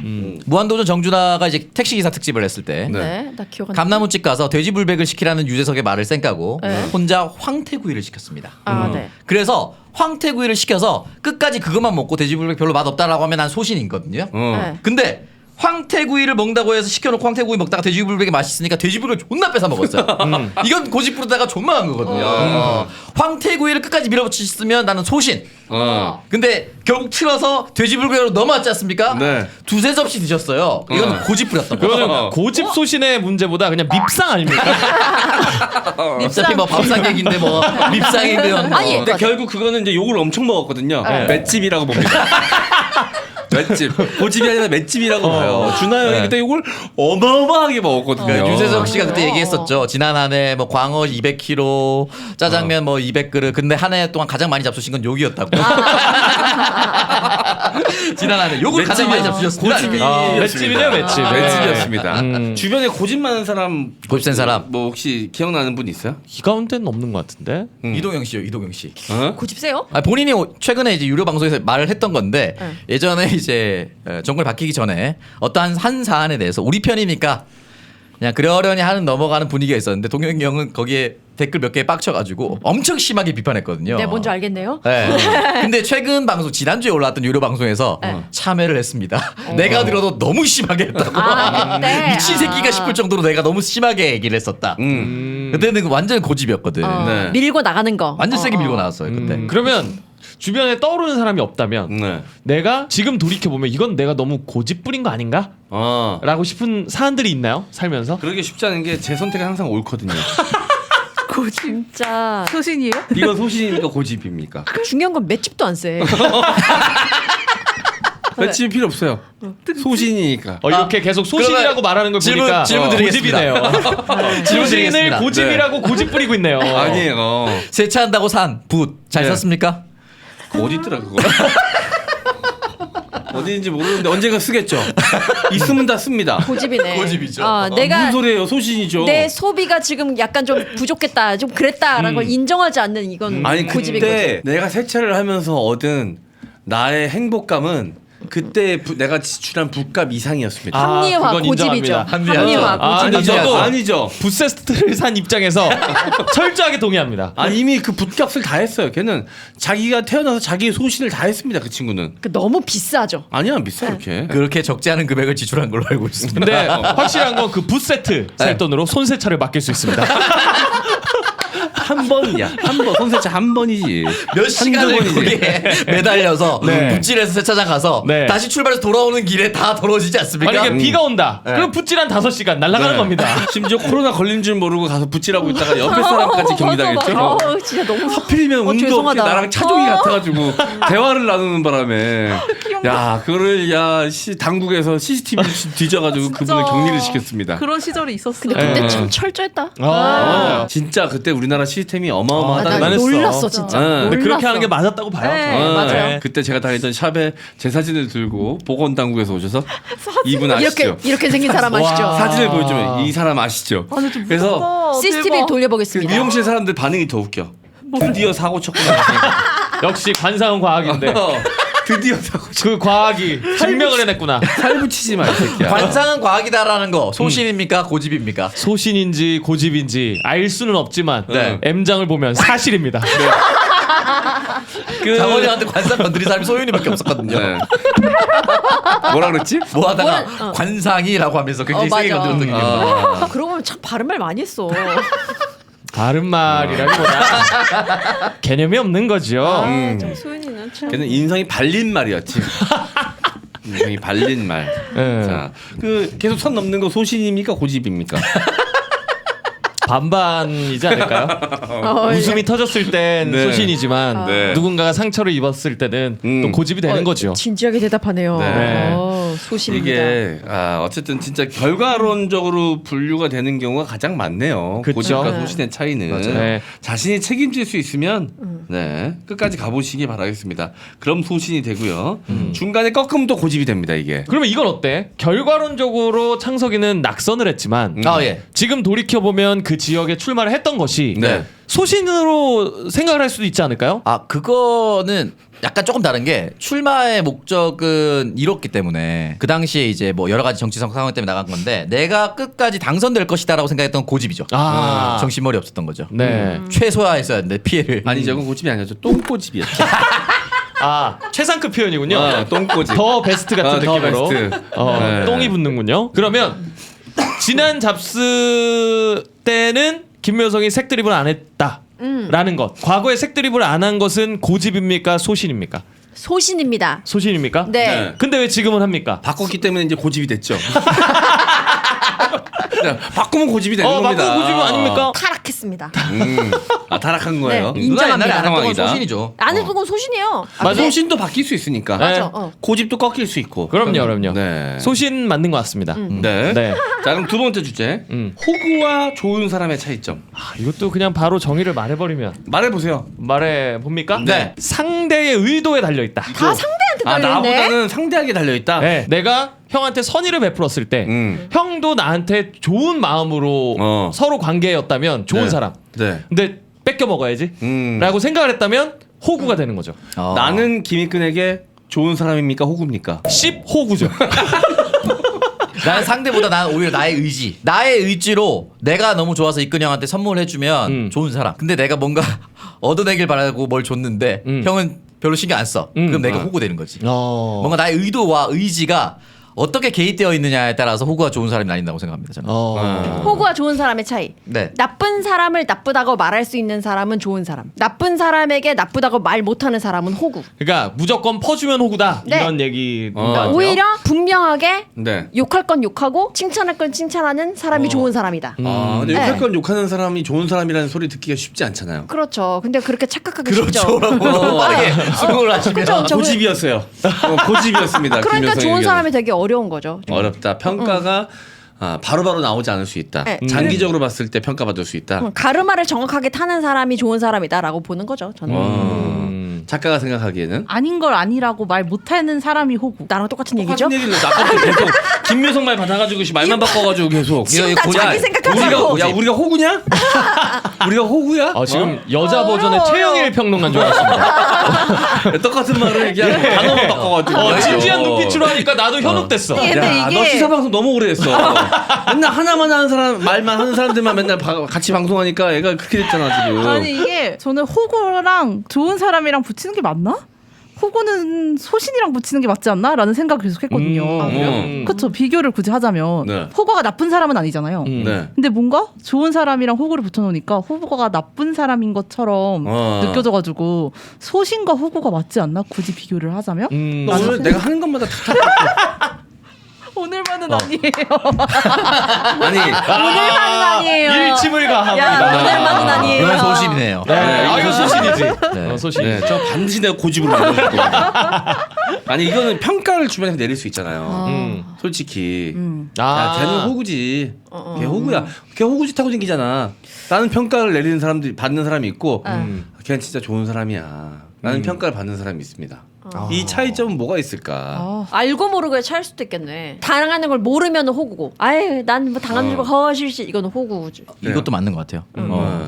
무한도전 정준하가 이제 택시기사 특집을 했을 때 네, 나 기억 안 나. 감나무집 가서 돼지불백을 시키라는 유재석의 말을 쌩까고 네. 혼자 황태구이를 시켰습니다. 네. 그래서 황태구이를 시켜서 끝까지 그것만 먹고 돼지불백 별로 맛없다라고 하면 난 소신이거든요. 네. 근데 황태구이를 먹는다고 해서 시켜놓고 황태구이 먹다가 돼지불백이 맛있으니까 돼지불백을 존나 뺏어 먹었어요. 이건 고집 부르다가 존망한 거거든요. 황태구이를 끝까지 밀어붙였으면 나는 소신. 근데 결국 틀어서 돼지불백으로 넘어왔지 않습니까? 네. 두세 접시 드셨어요. 이건 고집 부렸던 거예요. 그거는 고집 소신의 문제보다 그냥 밉상 아닙니까? 어차피 뭐 밥상 얘기인데 뭐 밉상인데 아니, 근데 결국 그거는 이제 욕을 엄청 먹었거든요. 네. 맷집이라고 봅니다. 맷집. 고집이 아니라 맷집이라고 봐요. 준하 형이 네. 그때 욕을 어마어마하게 먹었거든요. 그 유재석 씨가 그때 얘기했었죠. 지난 한 해 뭐 광어 200kg, 짜장면 뭐 200그릇. 근데 한 해 동안 가장 많이 잡수신 건 욕이었다고. 지난 한 해 욕을 가장 많이 잡수셨습니다. 고집이 맷집이네요, 맷집. 맷집이었습니다. 음. 주변에 고집 많은 사람 고집센 사람. 뭐 혹시 기억나는 분 있어요? 이 가운데는 없는 것 같은데. 이동영 씨요, 이동영 씨. 어? 고집 세요? 아, 본인이 최근에 이제 유료 방송에서 말을 했던 건데 예전에 이제 정권 바뀌기 전에 어떠한 한 사안에 대해서 우리 편이니까 그냥 그러려니 하는 넘어가는 분위기가 있었는데 동영이 형은 거기에 댓글 몇 개에 빡쳐가지고 엄청 심하게 비판했거든요. 네, 뭔지 알겠네요. 네. 근데 최근 방송 지난주에 올라왔던 유료 방송에서 참여를 했습니다. 내가 들어도 너무 심하게 했다고. 그때? 미친 새끼가 싶을 정도로 내가 너무 심하게 얘기를 했었다. 그때는 그 완전 고집이었거든. 네. 밀고 나가는 거. 완전 세게 밀고 나왔어요 그때. 그러면 주변에 떠오르는 사람이 없다면 네. 내가 지금 돌이켜 보면 이건 내가 너무 고집 부린 거 아닌가? 라고 싶은 사안들이 있나요? 살면서? 그러기 쉽지 않은 게 제 선택은 항상 옳거든요. 진짜 소신이에요? 이건 소신입니까 고집입니까? 중요한 건 맷집도 안 세. 맷집이 필요 없어요. 소신이니까. 이렇게 계속 소신이라고 그러면 말하는 걸 질문- 보니까 질문 드리겠습니다. 고집이네요. 질문 소신을 드리겠습니다. 고집이라고 고집 부리고 있네요. 아니에요. 세차한다고 산 붓 잘 네. 샀습니까? 어디 있더라 그거? 어디인지 모르는데 언젠가 쓰겠죠. 있으면 다 씁니다. 고집이네. 고집이죠. 무슨 내가 소리예요? 소신이죠. 내 소비가 지금 약간 좀 부족했다, 좀 그랬다라는 걸 인정하지 않는 이건 아니 고집인 그때 거죠. 내가 세차를 하면서 얻은 나의 행복감은 그때 내가 지출한 붓값 이상이었습니다. 합리화 그건 고집이죠. 인정합니다. 합리화 고집. 아니죠. 저도- 아니죠. 붓세트를 산 입장에서 철저하게 동의합니다. 아니 이미 그 붓값을 다 했어요. 걔는 자기가 태어나서 자기의 소신을 다 했습니다. 그 친구는. 너무 비싸죠. 아니야 비싸 이렇게. 그렇게 적지 않은 금액을 지출한 걸로 알고 있습니다. 근데 확실한 건 그 붓세트 살 돈으로 손세차를 맡길 수 있습니다. 한 번이야. 한 번. 손세차 한 번이지. 몇 시간을 한두 번이지. 거기에 매달려서 네. 붓질해서 세차장 가서 네. 다시 출발해서 돌아오는 길에 다 더러워지지 않습니까? 만약에 비가 온다. 그럼 붓질 한 5시간 날아가는 네. 겁니다. 심지어 코로나 걸린 줄 모르고 가서 붓질하고 있다가 옆에 사람까지 경기당했죠. 진짜 너무 하필이면 운도 없이 죄송하다. 나랑 차종이 같아가지고 대화를 나누는 바람에 야 그거를 당국에서 CCTV 뒤져가지고 그분을 격리를 시켰습니다. 그런 시절이 있었어. 근데 그때 네. 참 철저했다. 진짜 그때 우리나라 시스템이 어마어마하다. 나 대단했어. 놀랐어 진짜. 네. 근데 그렇게 놀랐어. 하는 게 맞았다고 봐요. 네, 저는. 맞아요. 그때 제가 다니던 샵에 제 사진을 들고 보건당국에서 오셔서 이분 아시죠? 이렇게 생긴 사람 아시죠? 와. 사진을 보여주면 이 사람 아시죠? 아니, 좀 그래서 무섭다. CCTV 대박. 그 돌려보겠습니다. 미용실 사람들 반응이 더 웃겨. 드디어 사고 쳤구나. 역시 관상은 과학인데 드디어 사고 쳤. 그 과학이 증명을 해냈구나. 살붙이지 마 이 새끼야. 관상은 과학이다라는 거 소신입니까? 고집입니까? 소신인지 고집인지 알 수는 없지만 네. M장을 보면 사실입니다. 그- 장원영한테 관상 건드린 사람이 소윤이밖에 없었거든요. 네. 뭐라 그랬지? 뭐 하다가 뭐라- 관상이라고 하면서 굉장히 세게 맞아. 건드렸던 게 기억나. 그러고 보면 참 바른말 많이 했어. 바른 말이라기보다 개념이 없는 거죠. 참 소연이는 참. 걔는 인성이 발린 말이었지. 인성이 발린 말. 네. 자, 그 계속 선 넘는 거 소신입니까 고집입니까? 반반이지 않을까요? 웃음이 터졌을 땐 네. 소신이지만 네. 누군가가 상처를 입었을 때는 또 고집이 되는 거죠. 진지하게 대답하네요. 네. 소신입니다. 이게 어쨌든 진짜 결과론적으로 분류가 되는 경우가 가장 많네요. 그쵸. 고집과 네. 소신의 차이는 맞아요. 네. 자신이 책임질 수 있으면 네 끝까지 가보시기 바라겠습니다. 그럼 소신이 되고요. 중간에 꺾으면 또 고집이 됩니다. 이게. 그러면 이건 어때? 결과론적으로 창석이는 낙선을 했지만 아 예. 지금 돌이켜 보면 그 지역에 출마를 했던 것이 네. 소신으로 생각을 할 수도 있지 않을까요? 아 그거는 약간 조금 다른 게 출마의 목적은 이뤘기 때문에 그 당시에 이제 뭐 여러 가지 정치적 상황 때문에 나간 건데 내가 끝까지 당선될 것이다라고 생각했던 고집이죠. 아. 정신머리 없었던 거죠. 네. 최소화했어야 했는데 피해를. 아니 저건 고집이 아니었죠. 똥고집이었죠. 아 최상급 표현이군요. 똥고집. 더 베스트 같은 더 느낌으로 베스트. 네. 똥이 붙는군요. 그러면 지난 잡스 때는 김묘성이 색드립을 안 했다라는 것. 과거에 색드립을 안 한 것은 고집입니까? 소신입니까? 소신입니다. 소신입니까? 네. 네. 근데 왜 지금은 합니까? 바꿨기 때문에 이제 고집이 됐죠. 네, 바꾸면 고집이 되는 겁니다. 바꾸고 고집은 아닙니까? 타락했습니다. 타락한 거예요. 네, 누나 옛날에 인정합니다. 안 했던 건 상황이다. 소신이죠. 안 해본 건 소신이에요. 맞아. 소신도 바뀔 수 있으니까. 맞아. 네. 고집도 꺾일 수 있고. 그럼요. 네. 소신 맞는 것 같습니다. 네. 네. 자 그럼 두 번째 주제. 호구와 좋은 사람의 차이점. 이것도 그냥 바로 정의를 말해버리면 말해보세요. 말해 봅니까? 네. 상대의 의도에 달려 있다. 다 상대한테 아 달려있네. 나보다는 상대하게 달려있다. 네, 내가 형한테 선의를 베풀었을 때 형도 나한테 좋은 마음으로 서로 관계였다면 좋은 네. 사람. 네. 근데 뺏겨 먹어야지. 라고 생각을 했다면 호구가 되는 거죠. 나는 김익근에게 좋은 사람입니까 호구입니까? 10호구죠. 나는 상대보다 난 오히려 나의 의지, 나의 의지로 내가 너무 좋아서 이근 형한테 선물해주면 좋은 사람. 근데 내가 뭔가 얻어내길 바라고 뭘 줬는데 형은 별로 신경 안 써. 그럼 내가 호구 되는 거지. 뭔가 나의 의도와 의지가 어떻게 개입되어 있느냐에 따라서 호구가 좋은 사람이 나뉜다고 생각합니다. 저는. 호구와 좋은 사람의 차이. 네. 나쁜 사람을 나쁘다고 말할 수 있는 사람은 좋은 사람. 나쁜 사람에게 나쁘다고 말 못하는 사람은 호구. 그러니까 무조건 퍼주면 호구다. 네. 이런 얘기. 같아요. 오히려 분명하게 네. 욕할 건 욕하고 칭찬할 건 칭찬하는 사람이 좋은 사람이다. 근데 네. 욕할 건 욕하는 사람이 좋은 사람이라는 소리 듣기가 쉽지 않잖아요. 그렇죠. 근데 그렇게 착각하기 쉽죠. 그렇죠라고 빠르게 수긍을 하시면. 그쵸, 저 고집이었어요. 고집이었습니다. 그러니까 김효성의 좋은 의견은. 사람이 되게 어려운 거죠. 어렵다. 평가가 바로바로 나오지 않을 수 있다. 네. 장기적으로 봤을 때 평가받을 수 있다. 가르마를 정확하게 타는 사람이 좋은 사람이다라고 보는 거죠. 저는. 작가가 생각하기에는 아닌 걸 아니라고 말 못하는 사람이 호구. 나랑 똑같은 얘기죠? 똑같은 얘기를 아까부터 계속 김효성 말 받아가지고 말만 바꿔가지고 계속 지금 다 자기 생각하자고. 우리가 호구냐? 우리가 호구야? 지금 여자 버전의 최영일 평론가인 줄 알았습니다. 똑같은 말을 그냥 단어만 바꿔가지고 진지한 눈빛으로 하니까 나도 현혹됐어. 근데 야, 이게- 너 시사방송 너무 오래 했어. 맨날 하나만 하는 사람, 말만 하는 사람들만 맨날 같이 방송하니까 애가 그렇게 됐잖아, 지금. 아니 이게 저는 호구랑 좋은 사람이랑 붙이는 게 맞나? 호구는 소신이랑 붙이는 게 맞지 않나? 라는 생각을 계속 했거든요. 그렇죠. 비교를 굳이 하자면 네. 호구가 나쁜 사람은 아니잖아요. 네. 근데 뭔가 좋은 사람이랑 호구를 붙여놓으니까 호구가 나쁜 사람인 것처럼 느껴져가지고 소신과 호구가 맞지 않나? 굳이 비교를 하자면? 너 오늘 내가 하는 것마다 다 오늘만은 아니에요. 아니, 오늘만은 아니에요. 일침을 가합니다. 야, 오늘만은 아니에요. 이건 소신이네요. 네, 이거 소신이지. 소신. 네, 저 반드시 내가 고집으로 만들 겁니다. 아니, 이거는 평가를 주변에서 내릴 수 있잖아요. 솔직히. 야, 걔는 호구지. 걔 호구야. 걔 호구짓 하고 생기잖아. 나는 평가를 내리는 사람들이 받는 사람이 있고, 걔는 진짜 좋은 사람이야. 라는 평가를 받는 사람이 있습니다. 이 차이점은 뭐가 있을까? 알고 모르고 차일 수도 있겠네. 당하는 걸 모르면 호구고. 아유, 난 뭐 당하는 걸 허실시 이건 호구지. 이것도 맞는 것 같아요.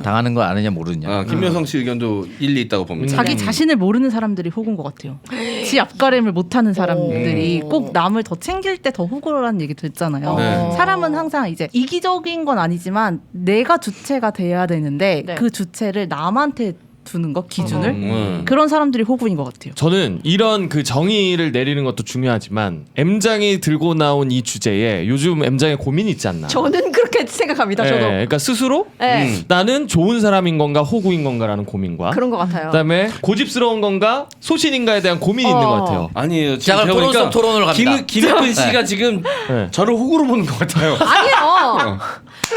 당하는 거 아느냐 모르느냐. 김효성 씨 의견도 일리 있다고 봅니다. 자기 자신을 모르는 사람들이 호구인 것 같아요. 지 앞가림을 못하는 사람들이 꼭 남을 더 챙길 때 더 호구라는 얘기 듣잖아요. 네. 사람은 항상 이제 이기적인 건 아니지만 내가 주체가 돼야 되는데 네. 그 주체를 남한테 두는 거 기준을 그런 사람들이 호구인 것 같아요. 저는 이런 그 정의를 내리는 것도 중요하지만 M장이 들고 나온 이 주제에 요즘 M장에 고민이 있지 않나. 저는 그렇게 생각합니다. 저도. 그러니까 스스로 네. 나는 좋은 사람인 건가 호구인 건가라는 고민과 그런 것 같아요. 그다음에 고집스러운 건가 소신인가에 대한 고민이 있는 것 같아요. 아니에요. 자, 그럼 제가 토론 속 보니까 토론으로 갑니다. 김익근 씨가 지금 네. 저를 호구로 보는 것 같아요. 아니요.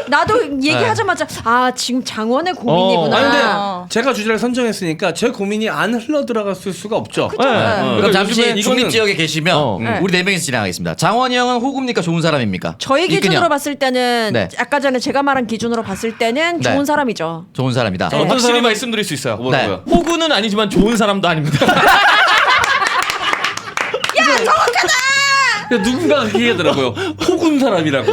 나도 얘기하자마자 아 지금 장원의 고민이구나. 아니 근데 제가 주제를 선정했으니까 제 고민이 안 흘러 들어갔을 수가 없죠. 그쵸? 네. 네. 그럼 그러니까 잠시 요즘에 중립 이거는- 지역에 계시면 우리 네 명이서 진행하겠습니다. 장원이 형은 호구입니까 좋은 사람입니까? 저희 이끈 기준으로 형. 봤을 때는 네. 아까 전에 제가 말한 기준으로 봤을 때는 네. 좋은 사람이죠. 좋은 사람이다. 어떤 확실히 사람은- 말씀드릴 수 있어요. 뭐라고요? 호구는 아니지만 좋은 사람도 아닙니다. 누군가가 그렇게 얘기하더라고요. 호군 사람이라고.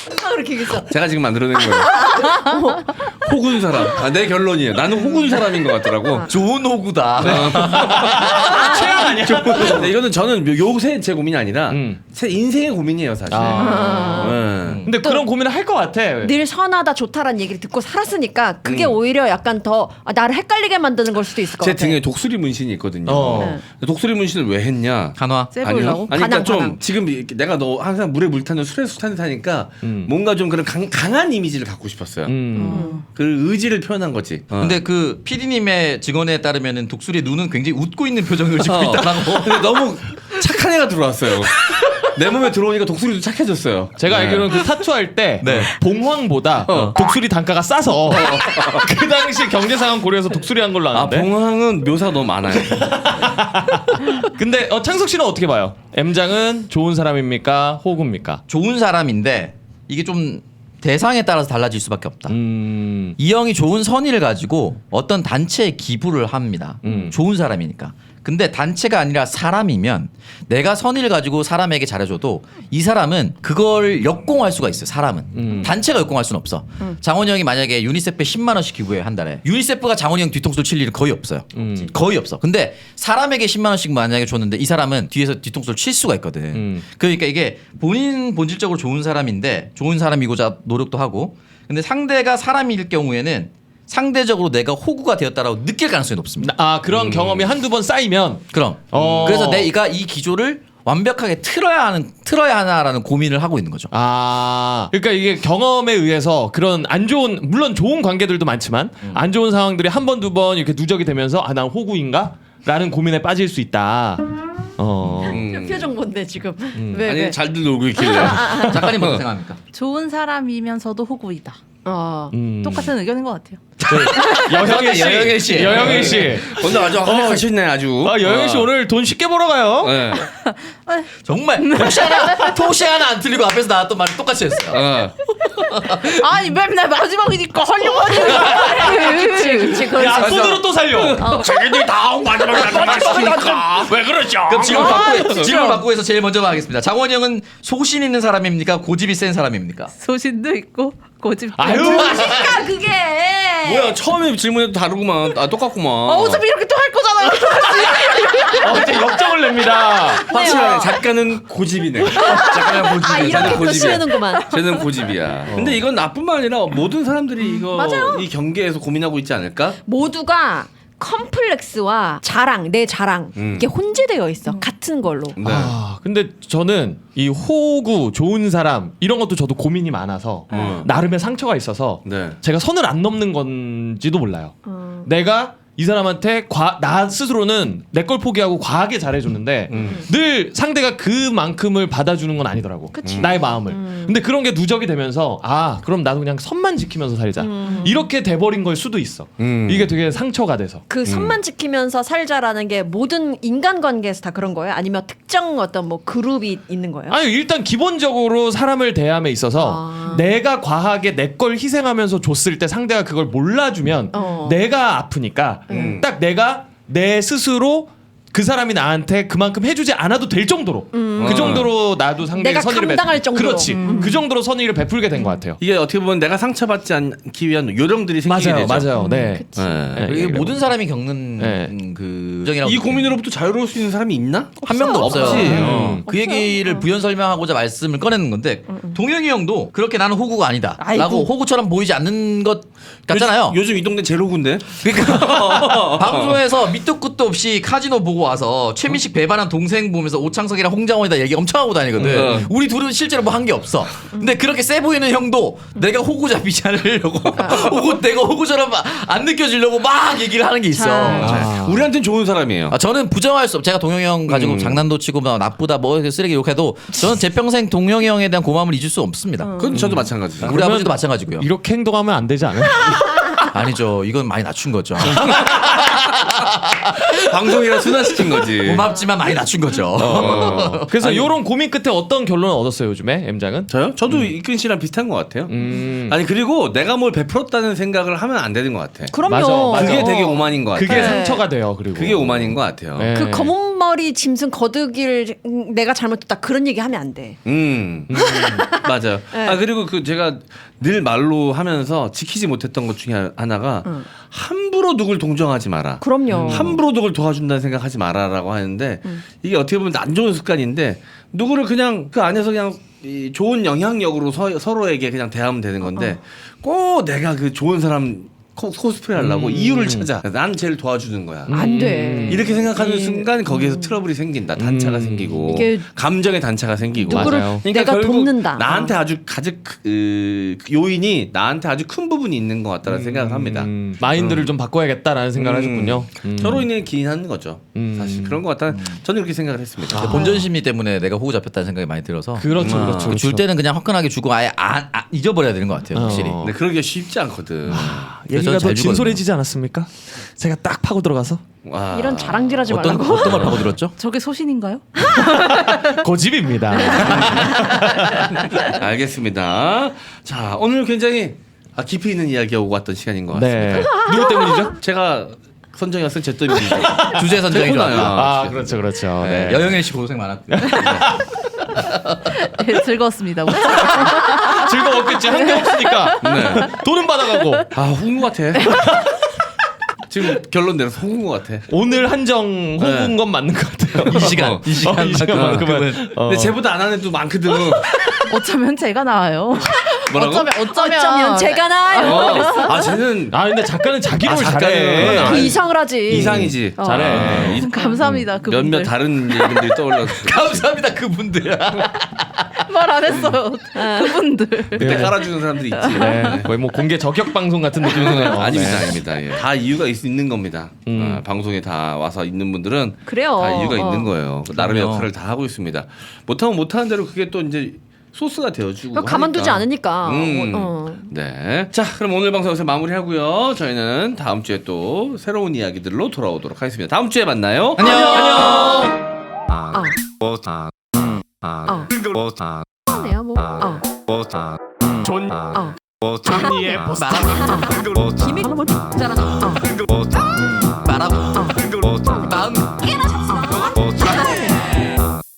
누가 그렇게 얘기했어? 제가 지금 만들어낸 거예요. 호군 사람. 내 결론이에요. 나는 호군 사람인 것 같더라고. 좋은 호구다. 최악 아니야? 근데 이거는 저는 요새 제 고민이 아니라 제 인생의 고민이에요, 사실. 네. 근데 그런 고민을 할 것 같아. 늘 선하다 좋다라는 얘기를 듣고 살았으니까 그게 오히려 약간 더 나를 헷갈리게 만드는 걸 수도 있을 것 제 같아. 등에 독수리 문신이 있거든요. 네. 독수리 문신을 왜 했냐? 간화. 째보려고? 아니 그러니까 좀 반항. 지금 이렇게 내가 너 항상 물에 물 타는 술에 술 타는 타니까 뭔가 좀 그런 강한 이미지를 갖고 싶었어요. 그 의지를 표현한 거지. 근데 그 PD님의 증언에 따르면은 독수리의 눈은 굉장히 웃고 있는 표정을 짓고 있다라고. 근데 너무 착한 애가 들어왔어요. 내 몸에 들어오니까 독수리도 착해졌어요. 제가 알기로는 그 타투할 때 네. 봉황보다 독수리 단가가 싸서 그 당시 경제 상황 고려해서 독수리 한 걸로 아, 아는데. 봉황은 묘사가 너무 많아요. 근데 창석 씨는 어떻게 봐요? M장은 좋은 사람입니까? 호구입니까? 좋은 사람인데 이게 좀 대상에 따라서 달라질 수밖에 없다. 이 형이 좋은 선의를 가지고 어떤 단체에 기부를 합니다. 좋은 사람이니까. 근데 단체가 아니라 사람이면 내가 선의를 가지고 사람에게 잘해줘도 이 사람은 그걸 역공할 수가 있어요. 사람은 단체가 역공할 수는 없어. 장원이 형이 만약에 유니세프에 10만 원씩 기부해 한 달에 유니세프가 장원이 형 뒤통수를 칠 일은 거의 없어요. 거의 없어. 근데 사람에게 10만 원씩 만약에 줬는데 이 사람은 뒤에서 뒤통수를 칠 수가 있거든. 그러니까 이게 본인 본질적으로 좋은 사람인데 좋은 사람이고자 노력도 하고 근데 상대가 사람일 경우에는 상대적으로 내가 호구가 되었다라고 느낄 가능성이 높습니다. 아 그런 경험이 한두 번 쌓이면 그럼. 그래서 내가 이 기조를 완벽하게 틀어야 하나라는 고민을 하고 있는 거죠. 아 그러니까 이게 경험에 의해서 그런 안 좋은 물론 좋은 관계들도 많지만 안 좋은 상황들이 한 번 두 번 이렇게 누적이 되면서 아 난 호구인가? 라는 고민에 빠질 수 있다. 표정 뭔데 지금? 아니 잘들 놀고 있길래. 작가님 어떻게 생각합니까? 좋은 사람이면서도 호구이다. 어. 똑같은 의견인 것 같아요. 여영일 씨. 여영일 씨. 오늘 아주 하시네 아주. 아 여영일 씨 오늘 돈 쉽게 벌어가요. 네. 정말 토시 하나 안 틀리고 앞에서 나왔던 말을 똑같이 했어요. 아니 맨날 마지막이니까 하려고 하지. 그치. 야 앞손으로 또 살려. 자기들이 다 마지막에 나타나시니까 왜 그러죠? 그럼 질문 바꾸고 해서 제일 먼저 하겠습니다. 장원이 형은 소신 있는 사람입니까? 고집이 센 사람입니까? 소신도 있고 고집도 아유. 있고. 그러니까 그게 뭐야 처음에 질문해도 다르구만. 아 똑같구만. 어차피 이렇게 또 할 거잖아요. 이제 역정을 냅니다. 확실하네. 작가는 고집이네. 작가는 고집이야. 아 저는 이렇게 고집이야. 표시하는구만. 쟤는 고집이야. 근데 이건 나뿐만 아니라 모든 사람들이 이거 맞아요. 이 경계에서 고민하고 있지 않을까? 모두가 컴플렉스와 자랑, 내 자랑 이게 혼재되어 있어. 같은 걸로. 네. 아 근데 저는 이 호구 좋은 사람 이런 것도 저도 고민이 많아서 나름의 상처가 있어서 네. 제가 선을 안 넘는 건지도 몰라요. 내가 이 사람한테 나 스스로는 내 걸 포기하고 과하게 잘해줬는데 늘 상대가 그만큼을 받아주는 건 아니더라고. 나의 마음을. 근데 그런 게 누적이 되면서 아 그럼 나도 그냥 선만 지키면서 살자. 이렇게 돼버린 걸 수도 있어. 이게 되게 상처가 돼서. 그 선만 지키면서 살자라는 게 모든 인간관계에서 다 그런 거예요? 아니면 특정 어떤 뭐 그룹이 있는 거예요? 아니 일단 기본적으로 사람을 대함에 있어서 내가 과하게 내 걸 희생하면서 줬을 때 상대가 그걸 몰라주면 내가 아프니까 딱 내가 내 스스로 그 사람이 나한테 그만큼 해주지 않아도 될 정도로 그 정도로 나도 상대의 내가 선의를 감당할 정도로. 그렇지 그 정도로 선의를 베풀게 된 것 같아요. 이게 어떻게 보면 내가 상처받지 않기 위한 요령들이 생기게 되죠. 맞아요. 네. 네. 이게 모든 사람이 겪는 네. 그 정이라고 이 고민으로부터 자유로울 수 있는 사람이 있나? 한 명도 없어요. 없지. 그 얘기를 부연 설명하고자 말씀을 꺼내는 건데 동영이 형도 그렇게 나는 호구가 아니다. 아이고. 라고 호구처럼 보이지 않는 것 같잖아요. 요즘 이 동네 제일 호구인데. 그러니까 방송에서 밑도 끝도 없이 카지노 보고 와서 최민식 배반한 동생 보면서 오창석이랑 홍장원이다 얘기 엄청 하고 다니거든. 우리 둘은 실제로 뭐 한 게 없어. 근데 그렇게 세 보이는 형도 내가 호구 잡히지 않으려고 내가 호구처럼 안 느껴지려고 막 얘기를 하는 게 있어. 우리한테는 좋은 사람이에요. 저는 부정할 수 없. 제가 동영이 형 가지고 장난도 치고 막 나쁘다 뭐 쓰레기 욕해도 저는 제 평생 동영이 형에 대한 고마움을 잊을 수 없습니다. 그건 저도 마찬가지죠. 우리 아버지도 마찬가지고요. 이렇게 행동하면 안 되지 않아요? 아니죠. 이건 많이 낮춘 거죠. 방송이라 순화시킨 거지. 고맙지만 많이 낮춘 거죠. 그래서 이런 고민 끝에 어떤 결론을 얻었어요 요즘에 M장은? 저요? 저도 이근 씨랑 비슷한 것 같아요. 아니 그리고 내가 뭘 베풀었다는 생각을 하면 안 되는 것 같아. 그럼요. 맞아. 그게 되게 오만인 것 같아. 그게 네. 상처가 돼요. 그리고 그게 오만인 것 같아요. 네. 그 검은 머리 짐승 거두기를 내가 잘못했다 그런 얘기 하면 안 돼. 맞아요. 네. 아 그리고 그 제가 늘 말로 하면서 지키지 못했던 것 중에 하나가 함부로 누굴 동정하지 마라. 그럼요. 함부로 누굴 도와준다는 생각하지 마라라고 하는데 이게 어떻게 보면 안 좋은 습관인데 누구를 그냥 그 안에서 그냥 이 좋은 영향력으로 서로에게 그냥 대하면 되는 건데 꼭 내가 그 좋은 사람 코스프레 하려고 이유를 찾아. 난 쟤를 도와주는 거야. 안 돼. 이렇게 생각하는 순간 거기에서 트러블이 생긴다. 단차가 생기고 이게 감정의 단차가 생기고. 누구를 맞아요. 내가 결국 돕는다. 나한테 아주 가장 그 요인이 나한테 아주 큰 부분이 있는 것 같다는 생각을 합니다. 마인드를 좀 바꿔야겠다라는 생각을 하셨군요. 서로 인해 기인하는 거죠. 사실 그런 것 같다. 저는 그렇게 생각을 했습니다. 본전 심리 때문에 내가 호구 잡혔다는 생각이 많이 들어서 그렇죠, 그렇죠. 줄 때는 그냥 화끈하게 주고 아예 잊어버려야 되는 것 같아요. 확실히. 근데 그러기가 쉽지 않거든. 얘기가 잘 더 주거든요. 진솔해지지 않았습니까? 제가 딱 파고 들어가서 와. 이런 자랑질하지 어떤 말라고. 어떤 걸 파고 들었죠? 저게 소신인가요? 고집입니다. 알겠습니다. 자, 오늘 굉장히 깊이 있는 이야기가 오고 왔던 시간인 것 같습니다. 네. 누구 때문이죠? 제가 선정이었을 제 때문입니다. 주제 선정이 코너예요. 좋았다. 그렇죠, 그렇죠. 네. 여영일 씨 고생 많았고요. 네, 즐거웠습니다. 즐거웠겠지. 한 게 없으니까. 네. 돈은 받아가고. 홍구 같아. 지금 결론 내려서 홍구인 것 같아. 오늘 한정 홍보인 건 맞는 것 같아요. 이 시간 이 시간만큼은. 근데 쟤보다 안 하는 애도 많거든. 어쩌면 제가 나와요. 뭐라고? 어쩌면 제가 나요. 쟤는 아 근데 작가는 자기 롤 작가는 잘해. 그 이상을 하지. 이상이지. 잘해. 감사합니다. 그분들. 몇몇 다른 얘기들이 떠올라서 감사합니다 그분들. 말 안 했어요. 그분들. 그때 깔아주는 사람들이 있지. 네. 거의 뭐 공개 저격 방송 같은 느낌이네요. 아닙니다, 네. 아닙니다. 예. 다 이유가 있는 겁니다. 방송에 다 와서 있는 분들은 그래요. 다 이유가 있는 거예요. 나름의 그럼요. 역할을 다 하고 있습니다. 못하면 못하는 대로 그게 또 이제 소스가 되어주고 가만두지 하니까. 않으니까. 네. 자, 그럼 오늘 방송 여기서 마무리하고요. 저희는 다음 주에 또 새로운 이야기들로 돌아오도록 하겠습니다. 다음 주에 만나요. 네요 뭐. 존니의 김이 잘하나. 말하고 마음